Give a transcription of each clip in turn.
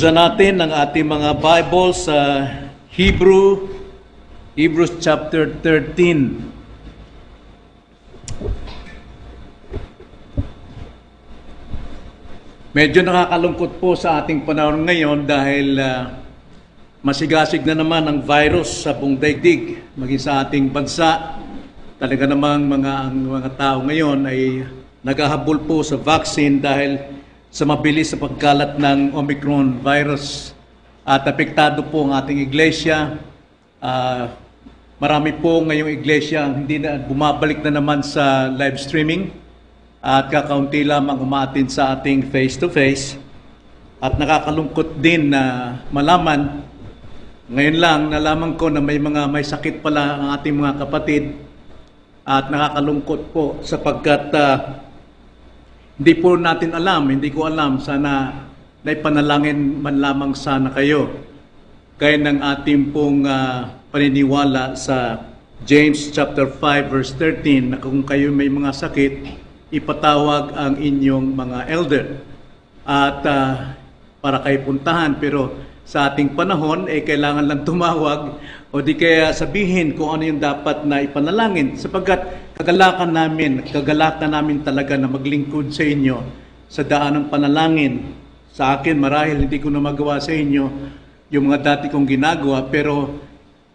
Buksan natin ang ating mga Bible sa Hebrews chapter 13. Medyo nakakalungkot po sa ating panahon ngayon dahil masigasig na naman ang virus sa buong daigdig, maging sa ating bansa. Talaga namang mga tao ngayon ay naghahabol po sa vaccine dahil sa mabilis sa pagkalat ng Omicron virus at apektado po ang ating iglesia. Marami po ngayong iglesia ang hindi na bumabalik na naman sa live streaming at kakaunti lamang umaatin sa ating face-to-face. At nakakalungkot din na malaman, ngayon lang nalaman ko na may sakit pala ang ating mga kapatid at nakakalungkot po sapagkat hindi ko alam, sana naipanalangin man lamang sana kayo. Kaya ng ating pong paniniwala sa James chapter 5 verse 13 na kung kayo may mga sakit, ipatawag ang inyong mga elder at para kayo puntahan. Pero sa ating panahon, kailangan lang tumawag o di kaya sabihin kung ano yung dapat na ipanalangin sapagkat kagalakan namin talaga na maglingkod sa inyo sa daan ng panalangin. Sa akin, marahil hindi ko na magawa sa inyo yung mga dati kong ginagawa, pero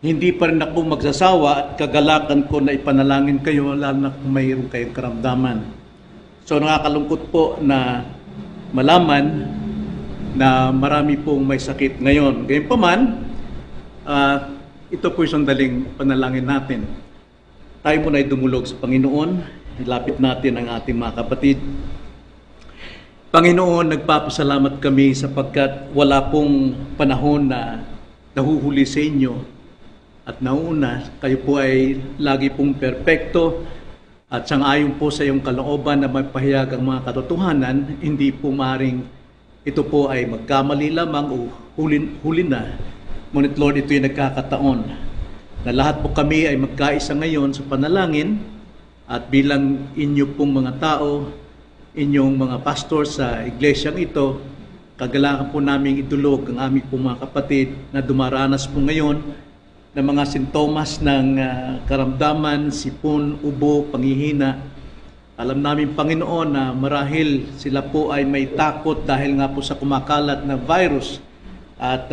hindi pa rin ako magsasawa at kagalakan ko na ipanalangin kayo, lalo na kung mayroon kayong karamdaman. So nakakalungkot po na malaman na marami pong may sakit ngayon. Gayunpaman, ito po yung sandaling panalangin natin. Tayo muna ay dumulog sa Panginoon. Ilapit natin ang ating mga kapatid. Panginoon, nagpapasalamat kami sapagkat wala pong panahon na nahuhuli sa inyo at nauna. Kayo po ay lagi pong perpekto at sang-ayon po sa iyong kalooban na magpahayag ang mga katotohanan. Hindi po maaaring ito po ay magkamali lamang o huli na. Ngunit Lord, ito yung nagkakataon na lahat po kami ay magkaisa ngayon sa panalangin at bilang inyo pong mga tao, inyong mga pastor sa iglesyang ito, kagalakan po namin idulog ang aming pong mga kapatid na dumaranas po ngayon ng mga sintomas ng karamdaman, sipon, ubo, panghihina. Alam namin, Panginoon, na marahil sila po ay may takot dahil nga po sa kumakalat na virus at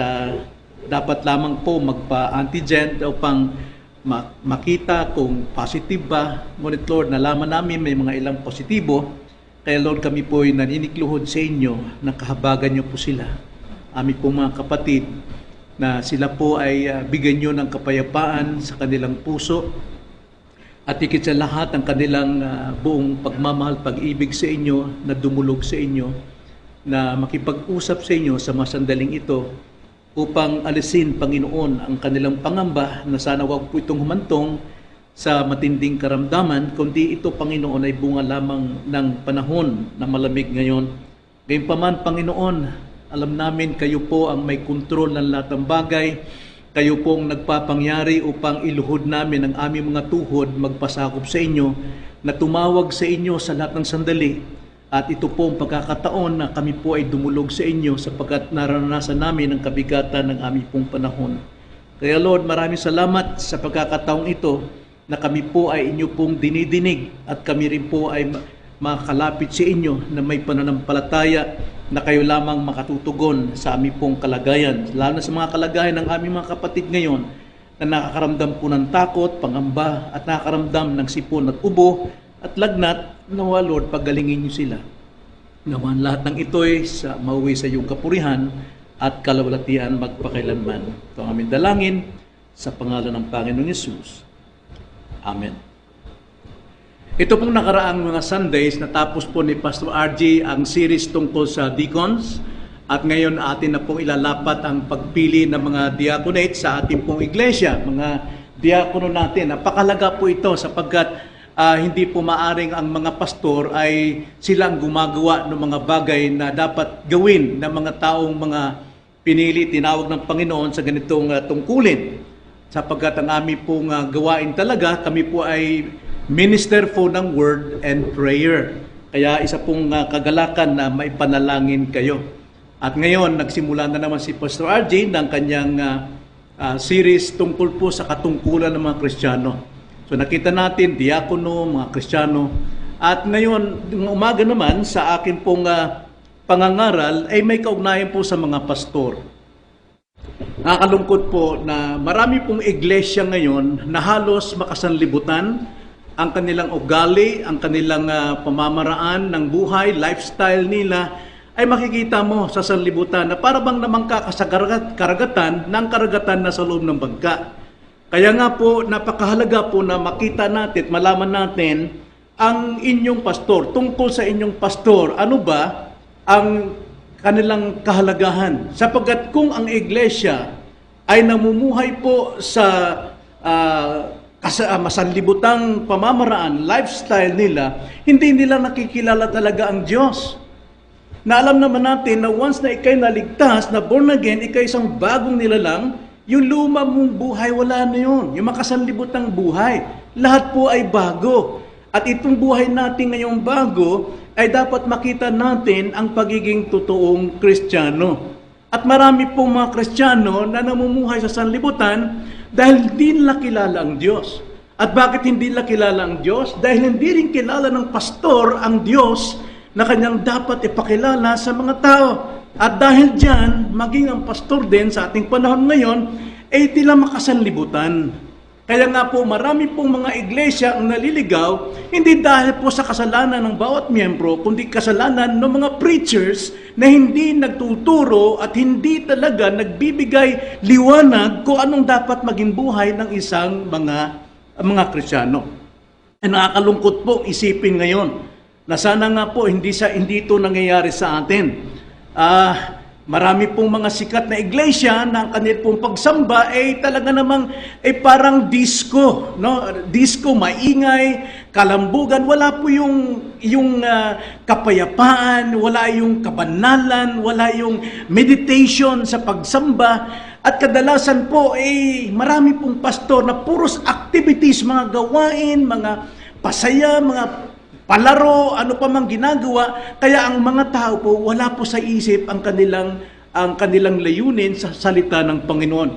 dapat lamang po magpa-antigen upang makita kung positive ba. Ngunit Lord, nalaman namin may mga ilang positibo. Kaya Lord, kami po ay naninikluhod sa inyo na kahabagan niyo po sila. Aming po mga kapatid na sila po ay bigyan niyo ng kapayapaan sa kanilang puso at higit sa lahat ang kanilang buong pagmamahal, pag-ibig sa inyo na dumulog sa inyo, na makipag-usap sa inyo sa mga sandaling ito upang alisin, Panginoon, ang kanilang pangamba na sana wag po itong humantong sa matinding karamdaman, kundi ito, Panginoon, ay bunga lamang ng panahon na malamig ngayon. Gayunpaman, Panginoon, alam namin kayo po ang may kontrol ng lahat ng bagay. Kayo pong nagpapangyari upang iluhod namin ang aming mga tuhod, magpasakop sa inyo, na tumawag sa inyo sa lahat ng sandali. At ito po ang pagkakataon na kami po ay dumulog sa inyo sapagkat naranasan namin ang kabigatan ng aming pong panahon. Kaya Lord, maraming salamat sa pagkakataong ito na kami po ay inyo pong dinidinig at kami rin po ay makalapit sa inyo na may pananampalataya na kayo lamang makatutugon sa aming pong kalagayan. Lalo na sa mga kalagayan ng aming mga kapatid ngayon na nakakaramdam po ng takot, pangamba at nakakaramdam ng sipon at ubo at lagnat. Nawa Lord, pagalingin niyo sila. Naman lahat ng ito ay mauwi sa iyong kapurihan at kalawalatian magpakailanman. Ito ang aming dalangin sa pangalan ng Panginoong Yesus. Amen. Ito pong nakaraang mga Sundays, natapos po ni Pastor RG ang series tungkol sa deacons at ngayon atin na pong ilalapat ang pagpili ng mga diaconate sa ating pong iglesia, mga diakono natin. Napakalaga po ito sapagkat hindi po maaring ang mga pastor ay silang gumagawa ng mga bagay na dapat gawin ng mga taong mga pinili, tinawag ng Panginoon sa ganitong tungkulin. Sapagkat ang aming pong gawain talaga, kami po ay minister po ng word and prayer. Kaya isa pong kagalakan na maipanalangin kayo. At ngayon, nagsimula na naman si Pastor RJ ng kanyang series tungkol po sa katungkulan ng mga Kristiyano. So nakita natin, diakono, mga Kristiyano. At ngayon, ng umaga naman, sa akin pong pangangaral, ay may kaugnayan po sa mga pastor. Nakakalungkot po na marami pong iglesia ngayon na halos makasanlibutan ang kanilang ugali, ang kanilang pamamaraan ng buhay, lifestyle nila, ay makikita mo sa sanlibutan na para bang namangka sa karagatan ng karagatan na sa loob ng bangka. Kaya nga po, napakahalaga po na makita natin, malaman natin ang inyong pastor. Tungkol sa inyong pastor, ano ba ang kanilang kahalagahan? Sapagkat kung ang iglesia ay namumuhay po sa masanlibutang pamamaraan, lifestyle nila, hindi nila nakikilala talaga ang Diyos. Na alam naman natin na once na ikay naligtas, na born again, ikay isang bagong nilalang, yung luma mong buhay, wala na yun. Yung makasanlibutang buhay, lahat po ay bago. At itong buhay natin ngayong bago, ay dapat makita natin ang pagiging totoong Kristiyano. At marami pong mga Kristiyano na namumuhay sa sanlibutan dahil hindi nila kilala ang Diyos. At bakit hindi nila kilala ang Diyos? Dahil hindi rin kilala ng pastor ang Diyos na kanyang dapat ipakilala sa mga tao. At dahil dyan, maging ang pastor din sa ating panahon ngayon, ay tila makasanlibutan. Kaya nga po, marami pong mga iglesia ang naliligaw, hindi dahil po sa kasalanan ng bawat miyembro, kundi kasalanan ng mga preachers na hindi nagtuturo at hindi talaga nagbibigay liwanag kung anong dapat maging buhay ng isang mga Kristiyano. Nakakalungkot po isipin ngayon na sana nga po hindi ito nangyayari sa atin. Marami pong mga sikat na iglesia na ang kanil pong pagsamba ay talaga namang parang disco, no? Disco, maingay, kalambugan, wala po yung kapayapaan, wala yung kabanalan, wala yung meditation sa pagsamba. At kadalasan po marami pong pastor na puros activities, mga gawain, mga pasaya, mga palaro, ano pa mang ginagawa, kaya ang mga tao po, wala po sa isip ang kanilang layunin sa salita ng Panginoon.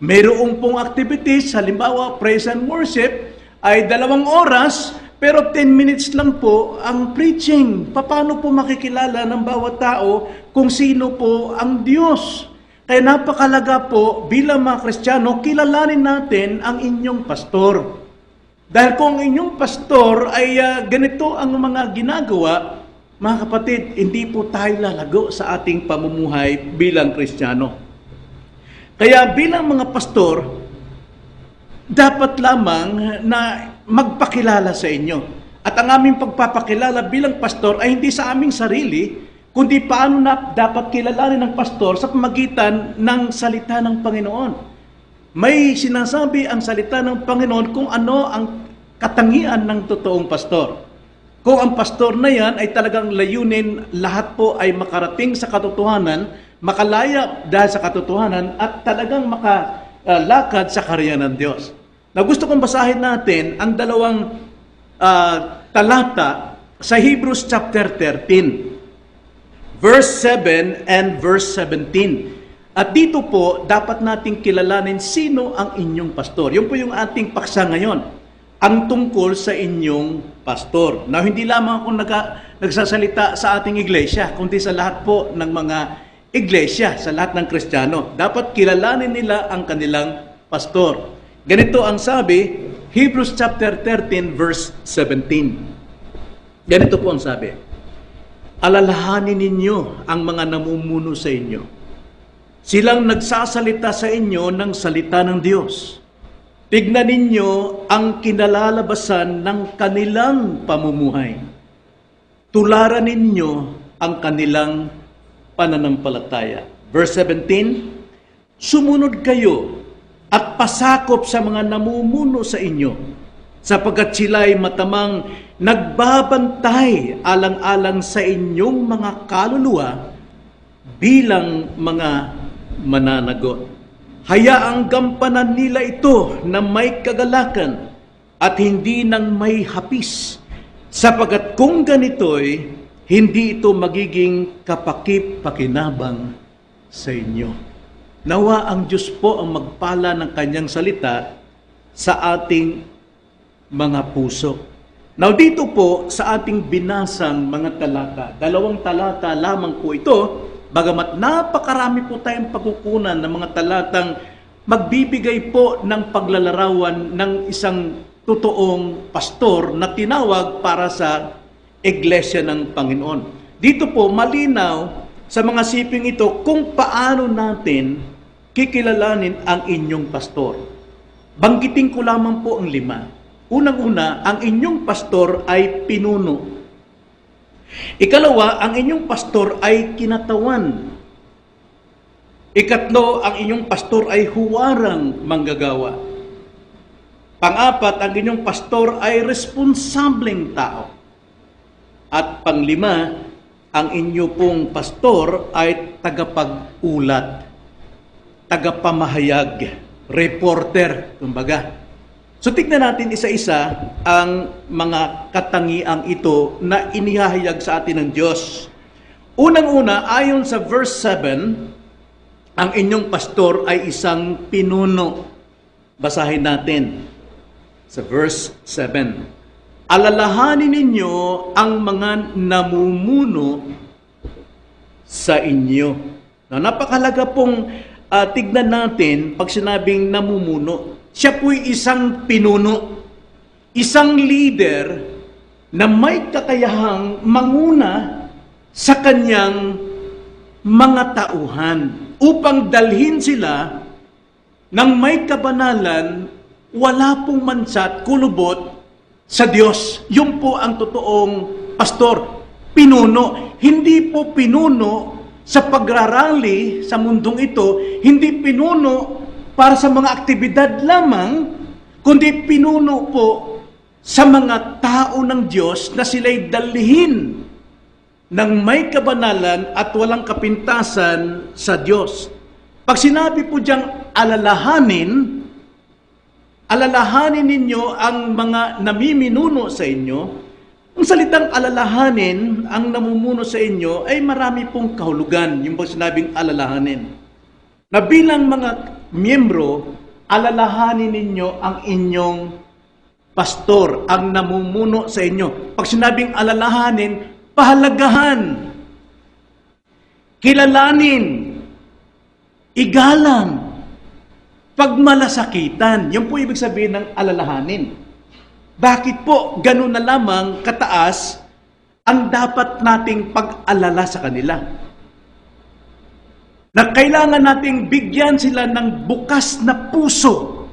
Mayroong pong activities, halimbawa, praise and worship, ay 2 oras, pero 10 minutes lang po ang preaching. Paano po makikilala ng bawat tao kung sino po ang Diyos? Kaya napakalaga po, bilang mga Kristiyano, kilalanin natin ang inyong pastor. Dahil kung inyong pastor ay ganito ang mga ginagawa, mga kapatid, hindi po tayo lalago sa ating pamumuhay bilang Kristiyano. Kaya bilang mga pastor, dapat lamang na magpakilala sa inyo. At ang aming pagpapakilala bilang pastor ay hindi sa aming sarili, kundi paano na dapat kilalanin ng pastor sa pamagitan ng salita ng Panginoon. May sinasabi ang salita ng Panginoon kung ano ang katangian ng totoong pastor. Kung ang pastor na yan ay talagang layunin, lahat po ay makarating sa katotohanan, makalaya dahil sa katotohanan, at talagang makalakad sa karya ng Diyos. Na gusto kong basahin natin ang 2 talata sa Hebrews chapter 13, verse 7 and verse 17. At dito po, dapat nating kilalanin sino ang inyong pastor. Yun po yung ating paksa ngayon. Ang tungkol sa inyong pastor. Now, hindi lamang ako nagsasalita sa ating iglesia, kundi sa lahat po ng mga iglesia, sa lahat ng Kristiyano. Dapat kilalanin nila ang kanilang pastor. Ganito ang sabi, Hebrews chapter 13, verse 17. Ganito po ang sabi, alalahanin ninyo ang mga namumuno sa inyo. Silang nagsasalita sa inyo ng salita ng Diyos. Tignan ninyo ang kinalalabasan ng kanilang pamumuhay. Tularan ninyo ang kanilang pananampalataya. Verse 17, sumunod kayo at pasakop sa mga namumuno sa inyo, sapagkat sila ay matamang nagbabantay alang-alang sa inyong mga kaluluwa bilang mga mananagot. Hayaang gampanan nila ito na may kagalakan at hindi nang may hapis, sapagkat kung ganito'y hindi ito magiging kapakip-pakinabang sa inyo. Nawa ang Diyos po ang magpala ng kanyang salita sa ating mga puso. Now dito po sa ating binasang mga talata, 2 talata lamang po ito, bagamat napakarami po tayong pagkukunan ng mga talatang magbibigay po ng paglalarawan ng isang totoong pastor na tinawag para sa Iglesia ng Panginoon. Dito po malinaw sa mga siping ito kung paano natin kikilalanin ang inyong pastor. Banggitin ko lamang po ang 5. Unang-una, ang inyong pastor ay pinuno. Ikalawa, ang inyong pastor ay kinatawan. Ikatlo, ang inyong pastor ay huwarang manggagawa. Pang-apat, ang inyong pastor ay responsableng tao. At pang-5, ang inyo pong pastor ay tagapag-ulat, tagapamahayag, reporter, kumbaga. So tignan natin isa-isa ang mga katangiang ito na inihahayag sa atin ng Diyos. Unang-una, ayon sa verse 7, ang inyong pastor ay isang pinuno. Basahin natin sa verse 7. Alalahanin ninyo ang mga namumuno sa inyo. Now, napakalaga pong tignan natin pag sinabing namumuno. Siya po'y isang pinuno, isang leader na may kakayahang manguna sa kanyang mga tauhan upang dalhin sila ng may kabanalan, wala pong mansa at kulubot sa Diyos. Yun po ang totoong pastor, pinuno. Hindi po pinuno sa pagrarally sa mundong ito, hindi pinuno para sa mga aktibidad lamang, kundi pinuno po sa mga tao ng Diyos na sila'y dalhin ng may kabanalan at walang kapintasan sa Diyos. Pag sinabi po diyang alalahanin ninyo ang mga namiminuno sa inyo, ang salitang alalahanin, ang namumuno sa inyo, ay marami pong kahulugan, yung pag sinabing alalahanin. Na bilang mga miyembro, alalahanin ninyo ang inyong pastor, ang namumuno sa inyo. Pag sinabing alalahanin, pahalagahan, kilalanin, igalang, pagmalasakitan. Yan po ibig sabihin ng alalahanin. Bakit po ganun na lamang kataas ang dapat nating pag-alala sa kanila? Na kailangan nating bigyan sila ng bukas na puso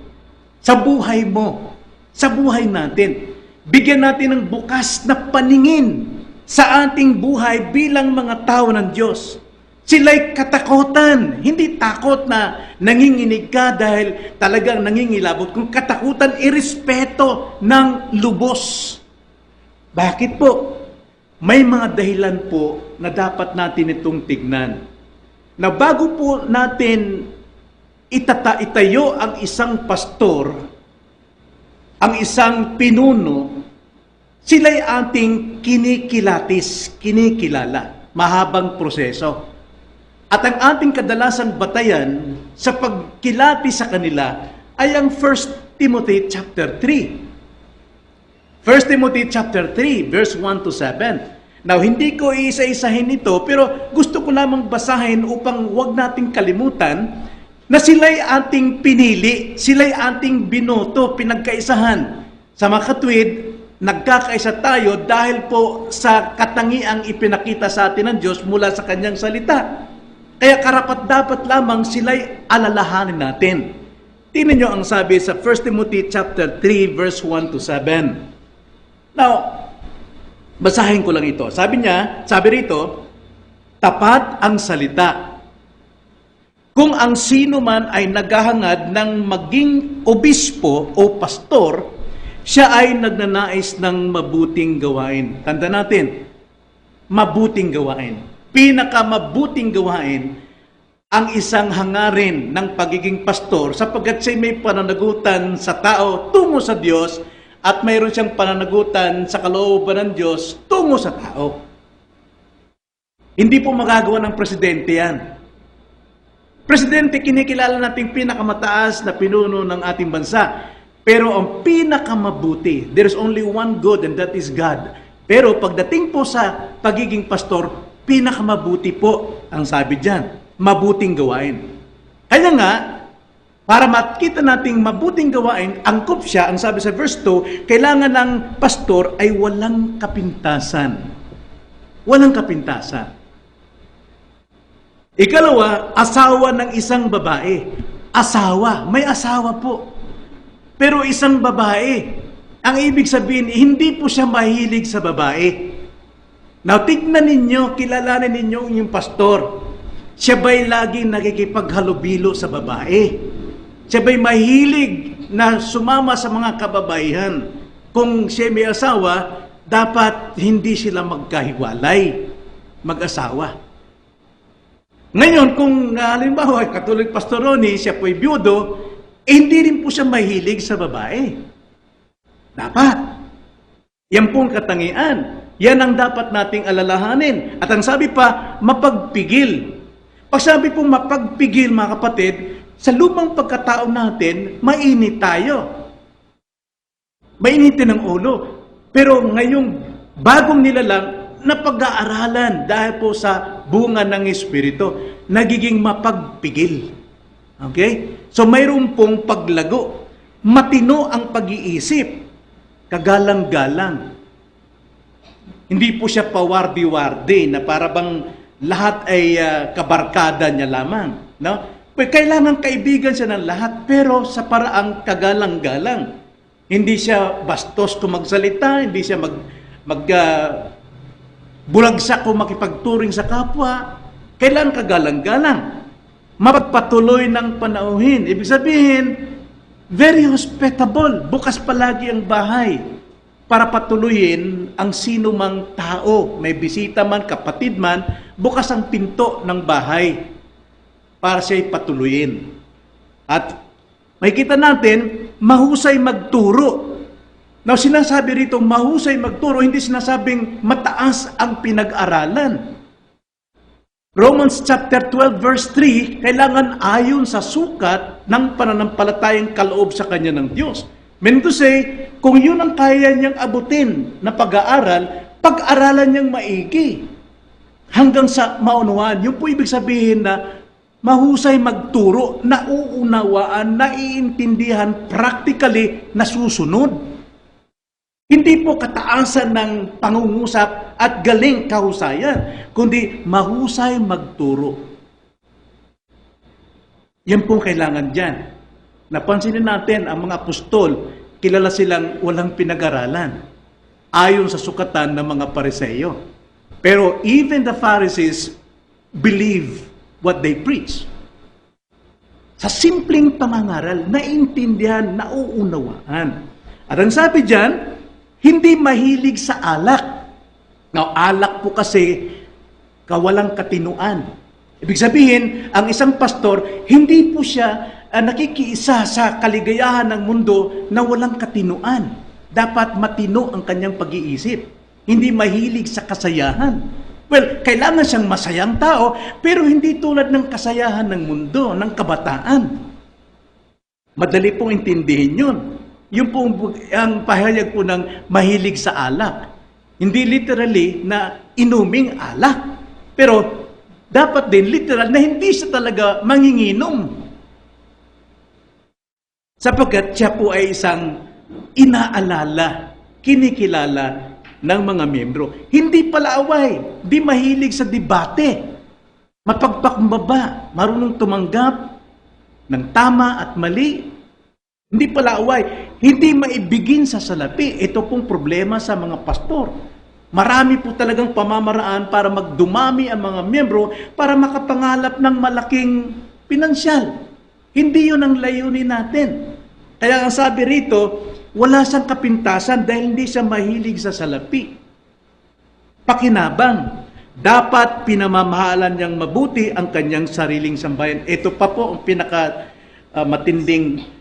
sa buhay mo, sa buhay natin. Bigyan natin ng bukas na paningin sa ating buhay bilang mga tao ng Diyos. Sila'y katakutan, hindi takot na nanginginig ka dahil talagang nangingilabot. Kung katakutan, irespeto ng lubos. Bakit po? May mga dahilan po na dapat natin itong tignan. Na bago po natin itayo ang isang pastor, ang isang pinuno, sila'y ating kinikilala. Mahabang proseso. At ang ating kadalasang batayan sa pagkilati sa kanila ay ang 1 Timothy chapter 3. 1 Timothy chapter 3, verse 1 to 7. Now, hindi ko isa-isahin ito, pero gusto ko lamang basahin upang wag nating kalimutan na sila'y ating pinili, sila'y ating binoto, pinagkaisahan. Sa mga katwid, nagkakaisa tayo dahil po sa katangiang ipinakita sa atin ng Diyos mula sa kanyang salita. Kaya karapat-dapat lamang sila'y alalahanin natin. Tingnan nyo ang sabi sa 1 Timothy chapter 3, verse 1 to 7. Now, basahin ko lang ito. Sabi rito, tapat ang salita. Kung ang sino man ay naghahangad ng maging obispo o pastor, siya ay nagnanais ng mabuting gawain. Tanda natin, mabuting gawain. Pinakamabuting gawain ang isang hangarin ng pagiging pastor sapagkat siya may pananagutan sa tao tungo sa Diyos at mayroon siyang pananagutan sa kalooban ng Diyos tungo sa tao. Hindi po magagawa ng presidente yan. Presidente, kinikilala nating pinakamataas na pinuno ng ating bansa. Pero ang pinakamabuti, there is only one good and that is God. Pero pagdating po sa pagiging pastor, pinakamabuti po ang sabi dyan, mabuting gawain. Kaya nga, para makita nating mabuting gawain, angkop siya, ang sabi sa verse 2, kailangan ng pastor ay walang kapintasan. Walang kapintasan. Ikalawa, asawa ng isang babae. Asawa, may asawa po. Pero isang babae, ang ibig sabihin, hindi po siya mahilig sa babae. Now, tignan ninyo, kilalanin ninyo yung pastor. Siya ba'y laging nakikipaghalubilo sa babae? Siya ba'y mahilig na sumama sa mga kababaihan? Kung siya may asawa, dapat hindi sila magkahiwalay, mag-asawa. Ngayon, kung halimbawa, katulad Pastor Ronnie, siya po'y byudo, hindi rin po siya mahilig sa babae. Dapat. Yan pong katangian. Yan ang dapat nating alalahanin. At ang sabi pa, mapagpigil. Pag sabi pong mapagpigil, mga kapatid, sa lumang pagkatao natin, mainit tayo. Mainitin ang ulo. Pero ngayong bagong nilalang, napag-aaralan dahil po sa bunga ng Espiritu, nagiging mapagpigil. Okay? So mayroon pong paglago. Matino ang pag-iisip. Kagalang-galang. Hindi po siya pawardi-wardi na para bang lahat ay kabarkada niya lamang. No? Kailangan kaibigan siya ng lahat, pero sa paraang kagalang-galang. Hindi siya bastos kung magsalita, hindi siya bulagsak kung makipagturing sa kapwa. Kailangan kagalang-galang. Mapagpatuloy ng panauhin. Ibig sabihin, very hospitable. Bukas palagi ang bahay para patuloyin ang sino mang tao. May bisita man, kapatid man, bukas ang pinto ng bahay para siya'y patuloyin. At makikita natin, mahusay magturo. Now, sinasabi rito, mahusay magturo, hindi sinasabing mataas ang pinag-aralan. Romans chapter 12 verse 3, kailangan ayon sa sukat ng pananampalatayang kaloob sa kanya ng Diyos. Meaning to say, kung yun ang kaya niyang abutin na pag-aaral, pag-aralan niyang maigi. Hanggang sa maunawaan. Yun po ibig sabihin na mahusay magturo, nauunawaan, naiintindihan, practically nasusunod. Hindi po kataasan ng pangungusap at galing kahusayan, kundi mahusay magturo. Yan po kailangan dyan. Napansinin natin ang mga apostol, kilala silang walang pinag-aralan, ayon sa sukatan ng mga Pariseo. Pero even the Pharisees believe what they preach. Sa simpleng pangangaral, naiintindihan, nauunawaan. At ang sabi dyan, hindi mahilig sa alak. Now, alak po kasi kawalang katinuan. Ibig sabihin, ang isang pastor, hindi po siya nakikiisa sa kaligayahan ng mundo na walang katinuan. Dapat matino ang kanyang pag-iisip. Hindi mahilig sa kasayahan. Well, kailangan siyang masayang tao, pero hindi tulad ng kasayahan ng mundo, ng kabataan. Madali pong intindihin yun. Yung po ang pahayag po ng mahilig sa alak. Hindi literally na inuming alak. Pero dapat din literal na hindi siya talaga manginginom. Sapagkat siya po ay isang inaalala, kinikilala ng mga miyembro. Hindi pala away, di mahilig sa debate. Mapagpakumbaba, marunong tumanggap ng tama at mali. Hindi pala away, hindi maibigin sa salapi. Ito pong problema sa mga pastor. Marami po talagang pamamaraan para magdumami ang mga miyembro para makapangalap ng malaking pinansyal. Hindi yun ang layunin natin. Kaya ang sabi rito, wala siyang kapintasan dahil hindi siya mahilig sa salapi. Pakinabang. Dapat pinamamahalan niyang mabuti ang kanyang sariling sambayan. Ito pa po ang matinding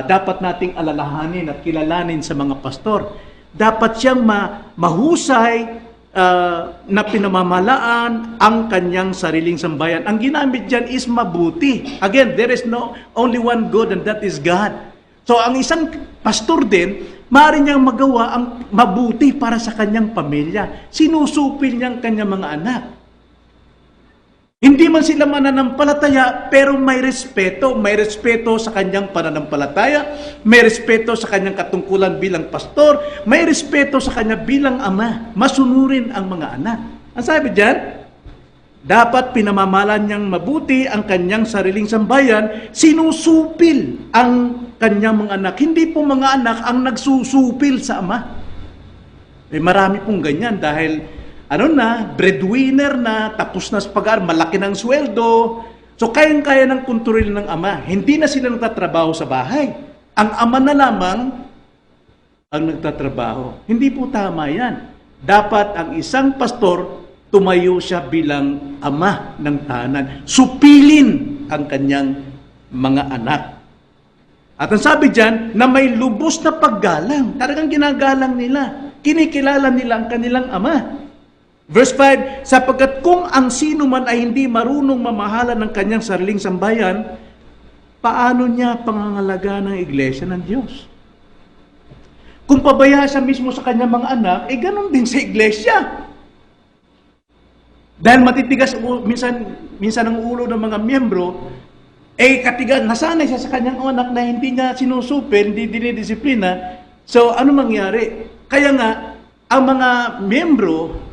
dapat nating alalahanin at kilalanin sa mga pastor. Dapat siyang mahusay na pinamamalaan ang kanyang sariling sambayan. Ang ginamit dyan is mabuti. Again, there is no only one good and that is God. So ang isang pastor din, maaari niyang magawa ang mabuti para sa kanyang pamilya. Sinusupil niya ang kanyang mga anak. Hindi man sila mananampalataya, pero may respeto. May respeto sa kanyang pananampalataya, may respeto sa kanyang katungkulan bilang pastor, may respeto sa kanya bilang ama. Masunurin ang mga anak. Ang sabi diyan, dapat pinamamalan niyang mabuti ang kanyang sariling sambayan, sinusupil ang kanyang mga anak. Hindi po mga anak ang nagsusupil sa ama. Marami pong ganyan dahil breadwinner na, tapos na sa pag-aaral, malaki ng sweldo. So, kayang-kaya ng kontrolin ng ama. Hindi na sila nagtatrabaho sa bahay. Ang ama na lamang ang nagtatrabaho. Hindi po tama yan. Dapat ang isang pastor, tumayo siya bilang ama ng tahanan. Supilin ang kanyang mga anak. At ang sabi dyan, na may lubos na paggalang. Talagang ginagalang nila. Kinikilala nila ang kanilang ama. Verse 5, sapagkat kung ang sino man ay hindi marunong mamahalan ng kanyang sariling sambayan, paano niya pangangalagaan ng iglesia ng Diyos? Kung pabaya siya mismo sa kanyang mga anak, ganun din sa iglesia. Dahil matitigas minsan ang ulo ng mga miyembro, katigas, nasanay siya sa kanyang anak na hindi niya sinusupil, hindi dinidisiplina. So, ano mangyari? Kaya nga, ang mga miyembro,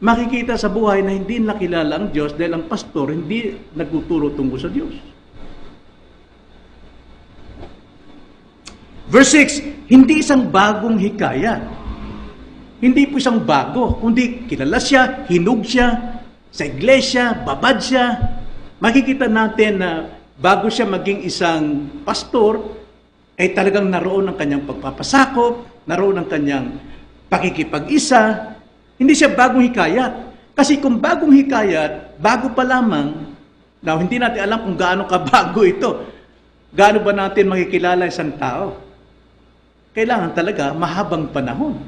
makikita sa buhay na hindi nakilala ang Diyos dahil ang pastor hindi nagtuturo tungkol sa Diyos. Verse 6, hindi isang bagong hikayat. Hindi po isang bago, kundi kilala siya, hinug siya, sa iglesia, babad siya. Makikita natin na bago siya maging isang pastor, ay talagang naroon ang kanyang pagpapasakop, naroon ang kanyang pakikipag-isa. Hindi siya bagong hikayat. Kasi kung bagong hikayat, bago pa lamang, now hindi natin alam kung gaano kabago ito. Gaano ba natin makikilala isang tao? Kailangan talaga mahabang panahon.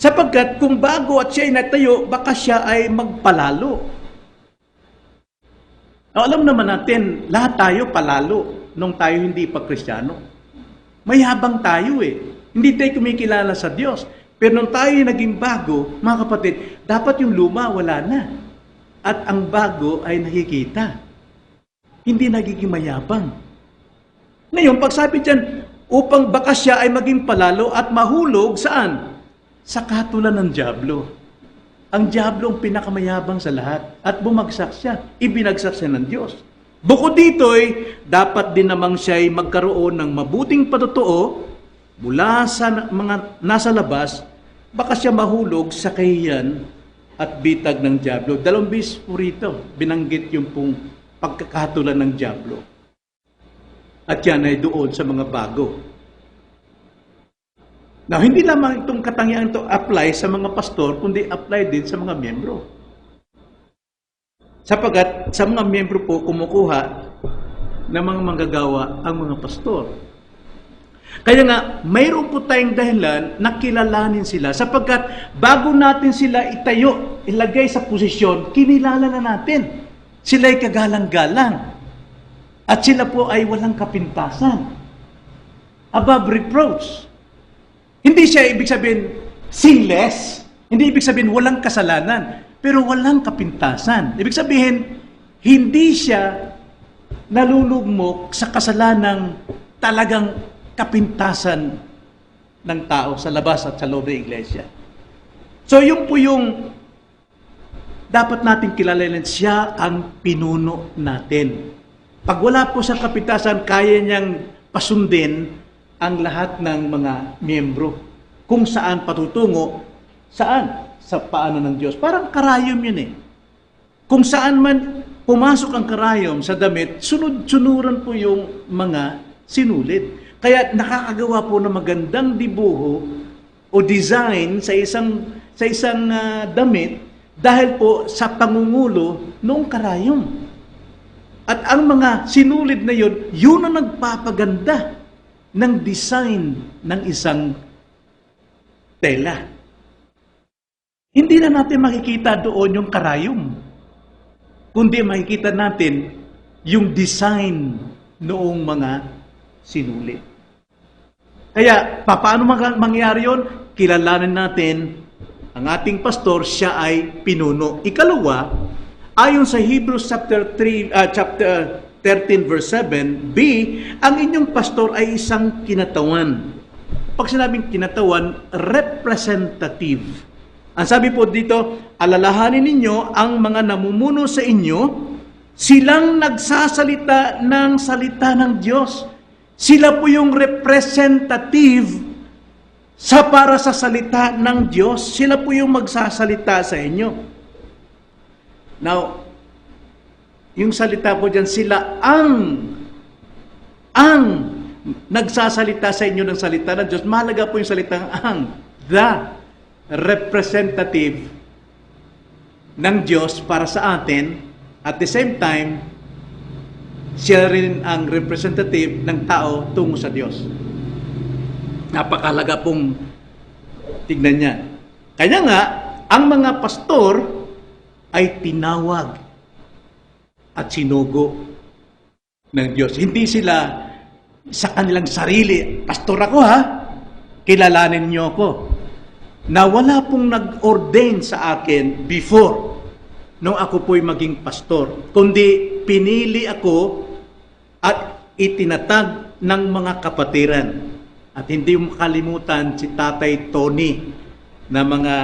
Sapagkat kung bago at siya ay natayo, baka siya ay magpalalo. Now, alam naman natin, lahat tayo palalo nung tayo hindi pa Kristiyano. Mayabang tayo Hindi tayo kumikilala sa Diyos. Pero nung tayo naging bago, mga kapatid, dapat yung luma wala na. At ang bago ay nakikita. Hindi nagiging mayabang. Ngayon, pag sabi dyan, upang baka siya ay maging palalo at mahulog, saan? Sa katulan ng dyablo. Ang dyablo ang pinakamayabang sa lahat. At bumagsak siya. Ibinagsak siya ng Diyos. Bukod dito'y, dapat din namang siya ay magkaroon ng mabuting patutuo mula sa mga nasa labas, baka siya mahulog sa kahiyan at bitag ng dyablo. 2 beses po rito, binanggit yung pong pagkakatulan ng dyablo. At yan ay doon sa mga bago. Now, hindi lamang itong katangian ito apply sa mga pastor, kundi apply din sa mga miyembro. Sapagat sa mga miyembro po kumukuha ng mga manggagawa ang mga pastor. Kaya nga, mayroon po tayong dahilan na kilalanin sila sapagkat bago natin sila itayo, ilagay sa posisyon, kinilala na natin. Sila ay kagalang-galang. At sila po ay walang kapintasan. Above reproach. Hindi siya ibig sabihin sinless. Hindi ibig sabihin walang kasalanan. Pero walang kapintasan. Ibig sabihin, hindi siya nalulugmok sa kasalanang talagang kapintasan ng tao sa labas at sa loob ng iglesia. So, yun po yung dapat natin kilalanin, siya ang pinuno natin. Pag wala po sa kapintasan, kaya niyang pasundin ang lahat ng mga miyembro. Kung saan patutungo, saan? Sa paanan ng Diyos. Parang karayom yun Kung saan man pumasok ang karayom sa damit, sunod-sunuran po yung mga sinulid. Kaya nakakagawa po ng magandang dibuho o design sa isang damit dahil po sa pangungulo noong karayom. At ang mga sinulid na yun ang nagpapaganda ng design ng isang tela. Hindi na natin makikita doon yung karayom, kundi makikita natin yung design noong mga sinulit. Kaya, paano mangyari yun? Kilalanin natin ang ating pastor, siya ay pinuno. Ikalawa, ayon sa Hebrews chapter 13 verse 7, B, ang inyong pastor ay isang kinatawan. Pag sinabing kinatawan, representative. Ang sabi po dito, alalahanin ninyo ang mga namumuno sa inyo, silang nagsasalita ng salita ng Diyos. Sila po yung representative para sa salita ng Diyos. Sila po yung magsasalita sa inyo. Now, yung salita po dyan, sila ang nagsasalita sa inyo ng salita ng Diyos. Mahalaga po yung salitang the representative ng Diyos para sa atin. At the same time, siya rin ang representative ng tao tungo sa Diyos. Napakahalaga pong tignan niya. Kaya nga, ang mga pastor ay tinawag at sinugo ng Diyos. Hindi sila sa kanilang sarili, pastor ako ha, kilalanin niyo ako. Na wala pong nag-ordain sa akin before nung ako po'y maging pastor, kundi pinili ako at itinatag ng mga kapatiran. At hindi mo makalimutan si Tatay Tony na mga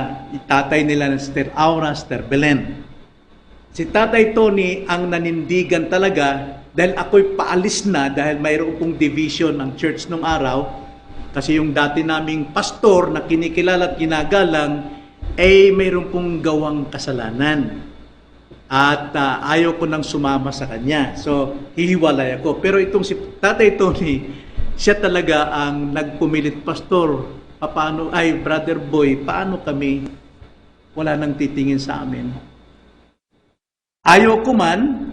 tatay nila ng Sister Aura, Sister Belen. Si Tatay Tony ang nanindigan talaga dahil ako'y paalis na dahil mayroon pong division ng church nung araw. Kasi yung dati naming pastor na kinikilala at ginagalang ay mayroon pong gawang kasalanan. At ayaw ko nang sumama sa kanya. So, hihiwalay ako. Pero itong si Tatay Tony, siya talaga ang nagpumilit, pastor, Brother Boy, paano kami wala nang titingin sa amin? Ayaw ko man,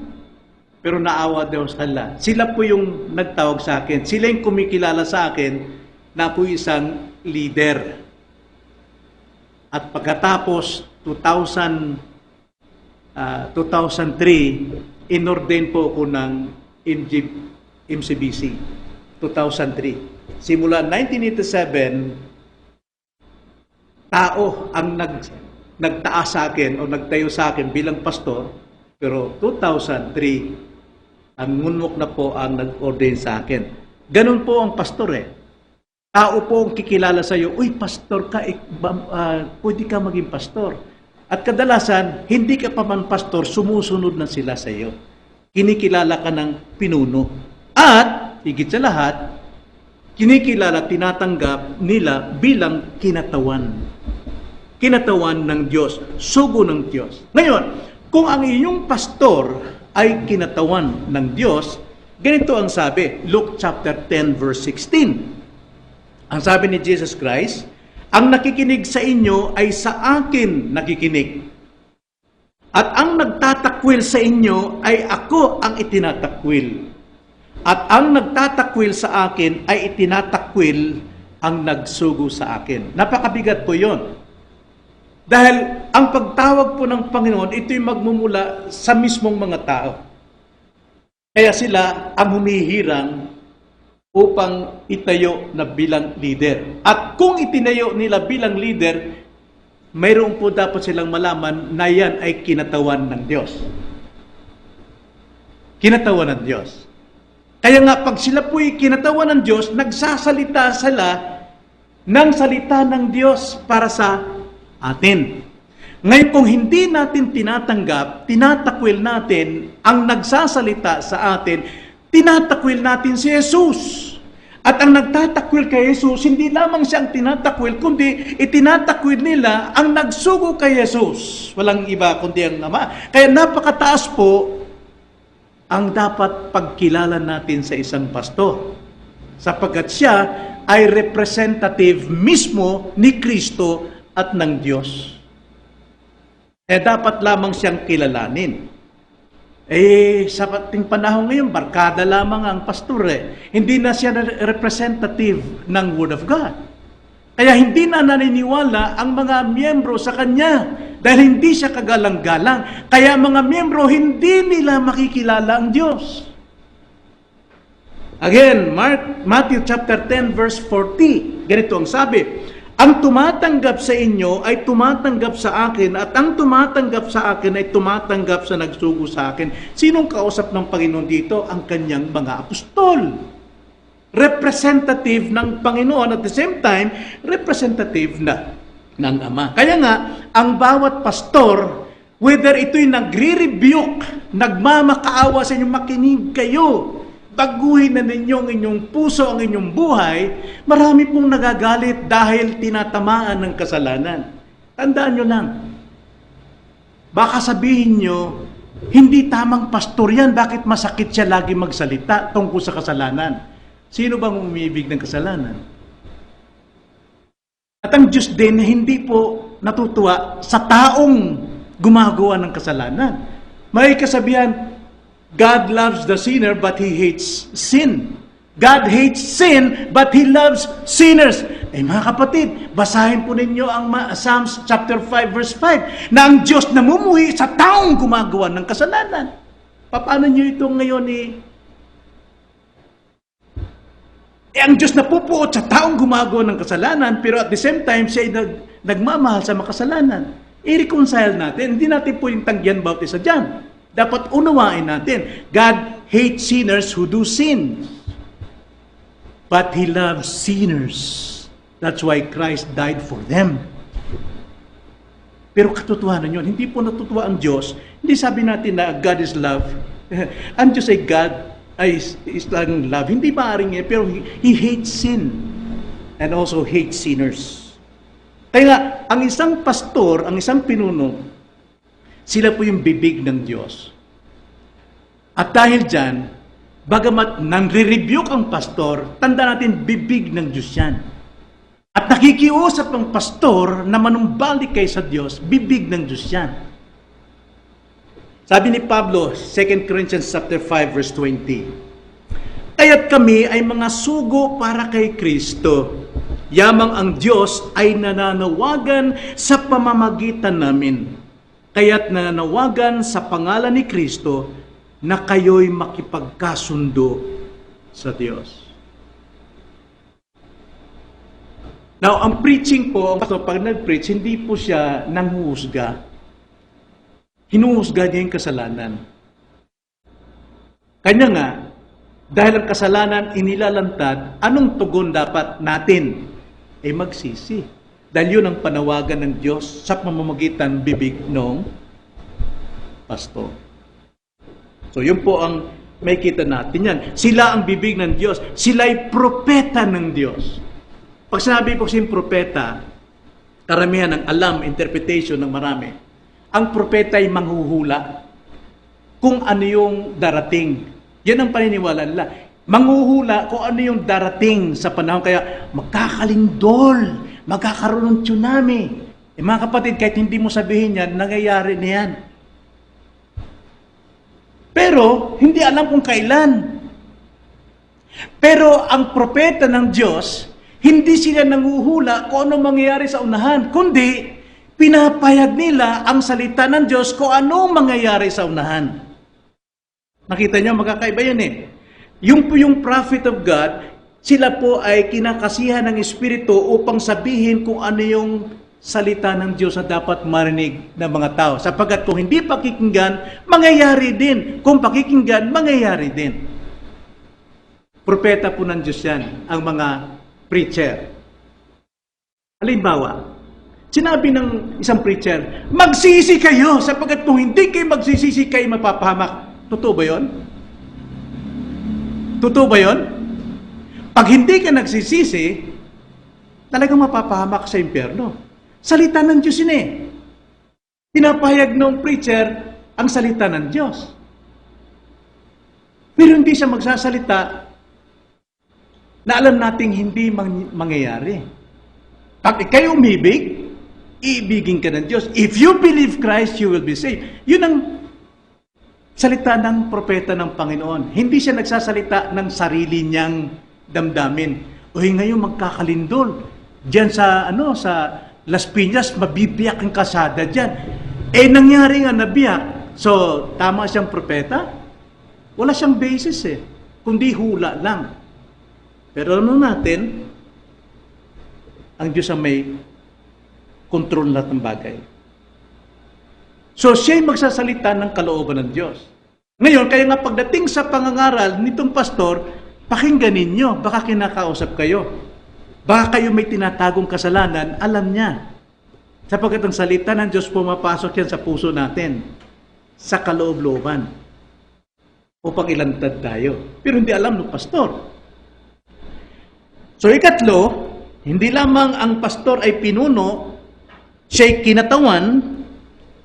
pero naawa daw sa kanila. Sila po yung nagtawag sa akin. Sila yung kumikilala sa akin na po isang leader. At pagkatapos, 2003, inordain po ako ng MCBC. 2003. Simula 1987, tao ang nagtaas sa akin o nagtayo sa akin bilang pastor, pero 2003, ang ngunmok na po ang nag-ordain sa akin. Ganun po ang pastor eh. Tao po ang kikilala sa iyo, uy, pastor ka, pwede ka maging pastor. At kadalasan, hindi ka pa man pastor, sumusunod na sila sa iyo. Kinikilala ka ng pinuno. At, higit sa lahat, kinikilala, tinatanggap nila bilang kinatawan. Kinatawan ng Diyos, sugo ng Diyos. Ngayon, kung ang inyong pastor ay kinatawan ng Diyos, ganito ang sabi, Luke chapter 10 verse 16. Ang sabi ni Jesus Christ, ang nakikinig sa inyo ay sa akin nakikinig. At ang nagtatakwil sa inyo ay ako ang itinatakwil. At ang nagtatakwil sa akin ay itinatakwil ang nagsugo sa akin. Napakabigat po yon. Dahil ang pagtawag po ng Panginoon, ito'y magmumula sa mismong mga tao. Kaya sila ang humihirang upang itayo na bilang leader. At kung itinayo nila bilang leader, mayroon po dapat silang malaman na yan ay kinatawan ng Diyos. Kinatawan ng Diyos. Kaya nga, pag sila po'y kinatawan ng Diyos, nagsasalita sila ng salita ng Diyos para sa atin. Ngayon, kung hindi natin tinatanggap, tinatakwil natin ang nagsasalita sa atin, tinatakwil natin si Jesus. At ang nagtatakwil kay Jesus, hindi lamang siyang tinatakwil, kundi itinatakwil nila ang nagsugo kay Jesus. Walang iba kundi ang Ama. Kaya napakataas po ang dapat pagkilala natin sa isang pastor. Sapagkat siya ay representative mismo ni Kristo at ng Diyos. Dapat lamang siyang kilalanin. Sa ating panahon ngayon, barkada lamang ang pastor. Hindi na siya representative ng Word of God. Kaya hindi na naniniwala ang mga miyembro sa kanya dahil hindi siya kagalang-galang. Kaya mga miyembro, hindi nila makikilala ang Diyos. Again, Matthew chapter 10 verse 40. Ganito ang sabi, ang tumatanggap sa inyo ay tumatanggap sa akin at ang tumatanggap sa akin ay tumatanggap sa nagsugo sa akin. Sinong kausap ng Panginoon dito? Ang kanyang mga apostol. Representative ng Panginoon at the same time, representative na ng Ama. Kaya nga, ang bawat pastor, whether ito'y nagre-rebuke, nagmamakaawa sa inyo, makinig kayo, baguhin na ninyo ang inyong puso, ang inyong buhay, marami pong nagagalit dahil tinatamaan ng kasalanan. Tandaan nyo lang, baka sabihin nyo, hindi tamang pastor yan, bakit masakit siya lagi magsalita tungkol sa kasalanan? Sino bang umibig ng kasalanan? At ang Diyos din, hindi po natutuwa sa taong gumagawa ng kasalanan. May kasabihan, God loves the sinner, but He hates sin. God hates sin, but He loves sinners. Mga kapatid, basahin po ninyo ang Psalms chapter 5, verse 5, na ang Diyos namumuhi sa taong gumagawa ng kasalanan. Paano nyo ito ngayon ang Diyos napupuot sa taong gumagawa ng kasalanan, pero at the same time, siya ay nagmamahal sa makasalanan. I-reconcile natin. Hindi natin po yung tanggihan bawat isa dyan. Dapat unawain natin, God hates sinners who do sin. But He loves sinners. That's why Christ died for them. Pero katotohanan yun, hindi po natutuwa ang Diyos. Hindi sabi natin na God is love. Ang Diyos ay God, is lang love. Hindi maaaring yan, pero He hates sin. And also hates sinners. Kaya nga, ang isang pastor, ang isang pinuno, sila po yung bibig ng Diyos. At dahil dyan, bagamat nangre-rebuke ang pastor, tanda natin bibig ng Diyos yan. At nakikiusap ang pastor na manumbalik kay sa Diyos, bibig ng Diyos yan. Sabi ni Pablo, 2 Corinthians chapter 5, verse 20, kaya't kami ay mga sugo para kay Kristo. Yamang ang Diyos ay nananawagan sa pamamagitan namin. Kaya't nananawagan sa pangalan ni Kristo na kayo'y makipagkasundo sa Diyos. Now, ang preaching po, pag nag-preach, hindi po siya nanghuhusga. Hinuhusga niya yung kasalanan. Kanya nga, dahil ang kasalanan inilalantad, anong tugon dapat natin? Magsisi. Dahil yun ang panawagan ng Diyos sa pamamagitan bibig ng pastor. So yun po ang may kita natin yan. Sila ang bibig ng Diyos. Sila ay propeta ng Diyos. Pag sinabi po siyang propeta, karamihan ng alam, interpretation ng marami. Ang propeta ay manghuhula kung ano yung darating. Yan ang paniniwala nila. Manghuhula kung ano yung darating sa panahon. Kaya magkakalindol, magkakaroon ng tsunami. Mga kapatid, kahit hindi mo sabihin yan, nangyayari na yan. Pero, hindi alam kung kailan. Pero, ang propeta ng Diyos, hindi sila nanguhula kung ano mangyayari sa unahan, kundi, pinapayag nila ang salita ng Diyos kung ano mangyayari sa unahan. Nakita niyo, magkakaiba yan Yung prophet of God, sila po ay kinakasihan ng Espiritu upang sabihin kung ano yung salita ng Diyos na dapat marinig ng mga tao. Sapagkat kung hindi pakikinggan, mangyayari din. Kung pakikinggan, mangyayari din. Propeta po ng Diyos yan, ang mga preacher. Halimbawa, sinabi ng isang preacher, magsisi kayo sapagkat kung hindi kayo magsisisi kayo mapapahamak. Totoo ba yun? Totoo ba yun? Pag hindi ka nagsisisi, talagang mapapahamak sa impyerno. Salita ng Diyos yun Pinapahayag ng preacher ang salita ng Diyos. Pero hindi siya magsasalita na alam nating hindi mangyayari. Pag ikay umibig, iibigin ka ng Diyos. If you believe Christ, you will be saved. Yun ang salita ng propeta ng Panginoon. Hindi siya nagsasalita ng sarili niyang damdamin. Ngayon magkakalindol. Diyan sa Las Piñas, mabibiyak ang kasada diyan. Nangyari nga nabiyak. So, tama siyang propeta? Wala siyang basis kundi hula lang. Pero natin, ang Diyos ang may kontrol lahat ng bagay. So, siya'y magsasalita ng kalooban ng Diyos. Ngayon, kaya nga pagdating sa pangangaral nitong pastor, pakinggan ninyo, baka kinakausap kayo. Baka kayo may tinatagong kasalanan, alam niya. Sapagkat ang salita ng Diyos pumapasok yan sa puso natin, sa kaloob-looban, upang ilantad tayo. Pero hindi alam ng pastor. So ikatlo, hindi lamang ang pastor ay pinuno, siya'y kinatawan,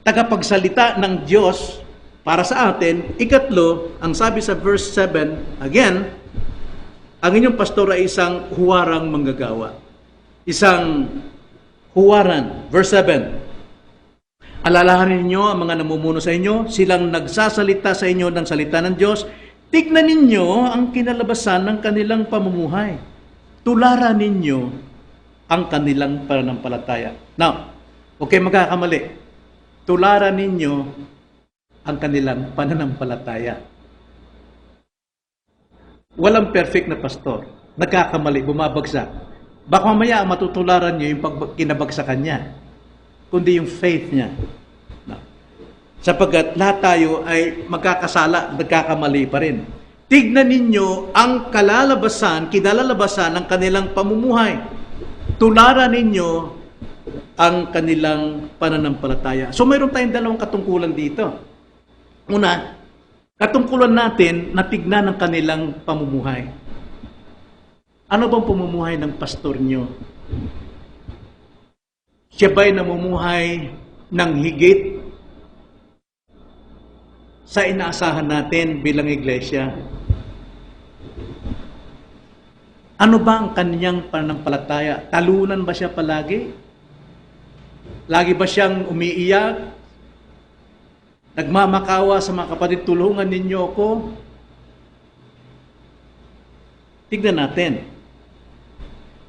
tagapagsalita ng Diyos para sa atin. Ikatlo, ang sabi sa verse 7, again, ang inyong pastor ay isang huwarang manggagawa. Isang huwaran. Verse 7, alalahanin ninyo ang mga namumuno sa inyo, silang nagsasalita sa inyo ng salita ng Diyos, tignan ninyo ang kinalabasan ng kanilang pamumuhay. Tularan ninyo ang kanilang pananampalataya. Now, okay, magkakamali. Tularan ninyo ang kanilang pananampalataya. Walang perfect na pastor. Nagkakamali, bumabagsak. Baka mamaya matutularan nyo yung kinabagsakan niya, kundi yung faith niya. No. Sapagkat lahat tayo ay magkakasala, nagkakamali pa rin. Tignan ninyo ang kinalalabasan ng kanilang pamumuhay. Tularan ninyo ang kanilang pananampalataya. So mayroon tayong dalawang katungkulan dito. Una, katungkulan natin na tignan ang kanilang pamumuhay. Ano bang pamumuhay ng pastor nyo? Siya ba'y namumuhay ng higit sa inaasahan natin bilang iglesia? Ano ba ang kanyang pananampalataya? Talunan ba siya palagi? Lagi ba siyang umiiyak? Nagmamakawa sa mga kapatid, tulungan ninyo ako? Tignan natin.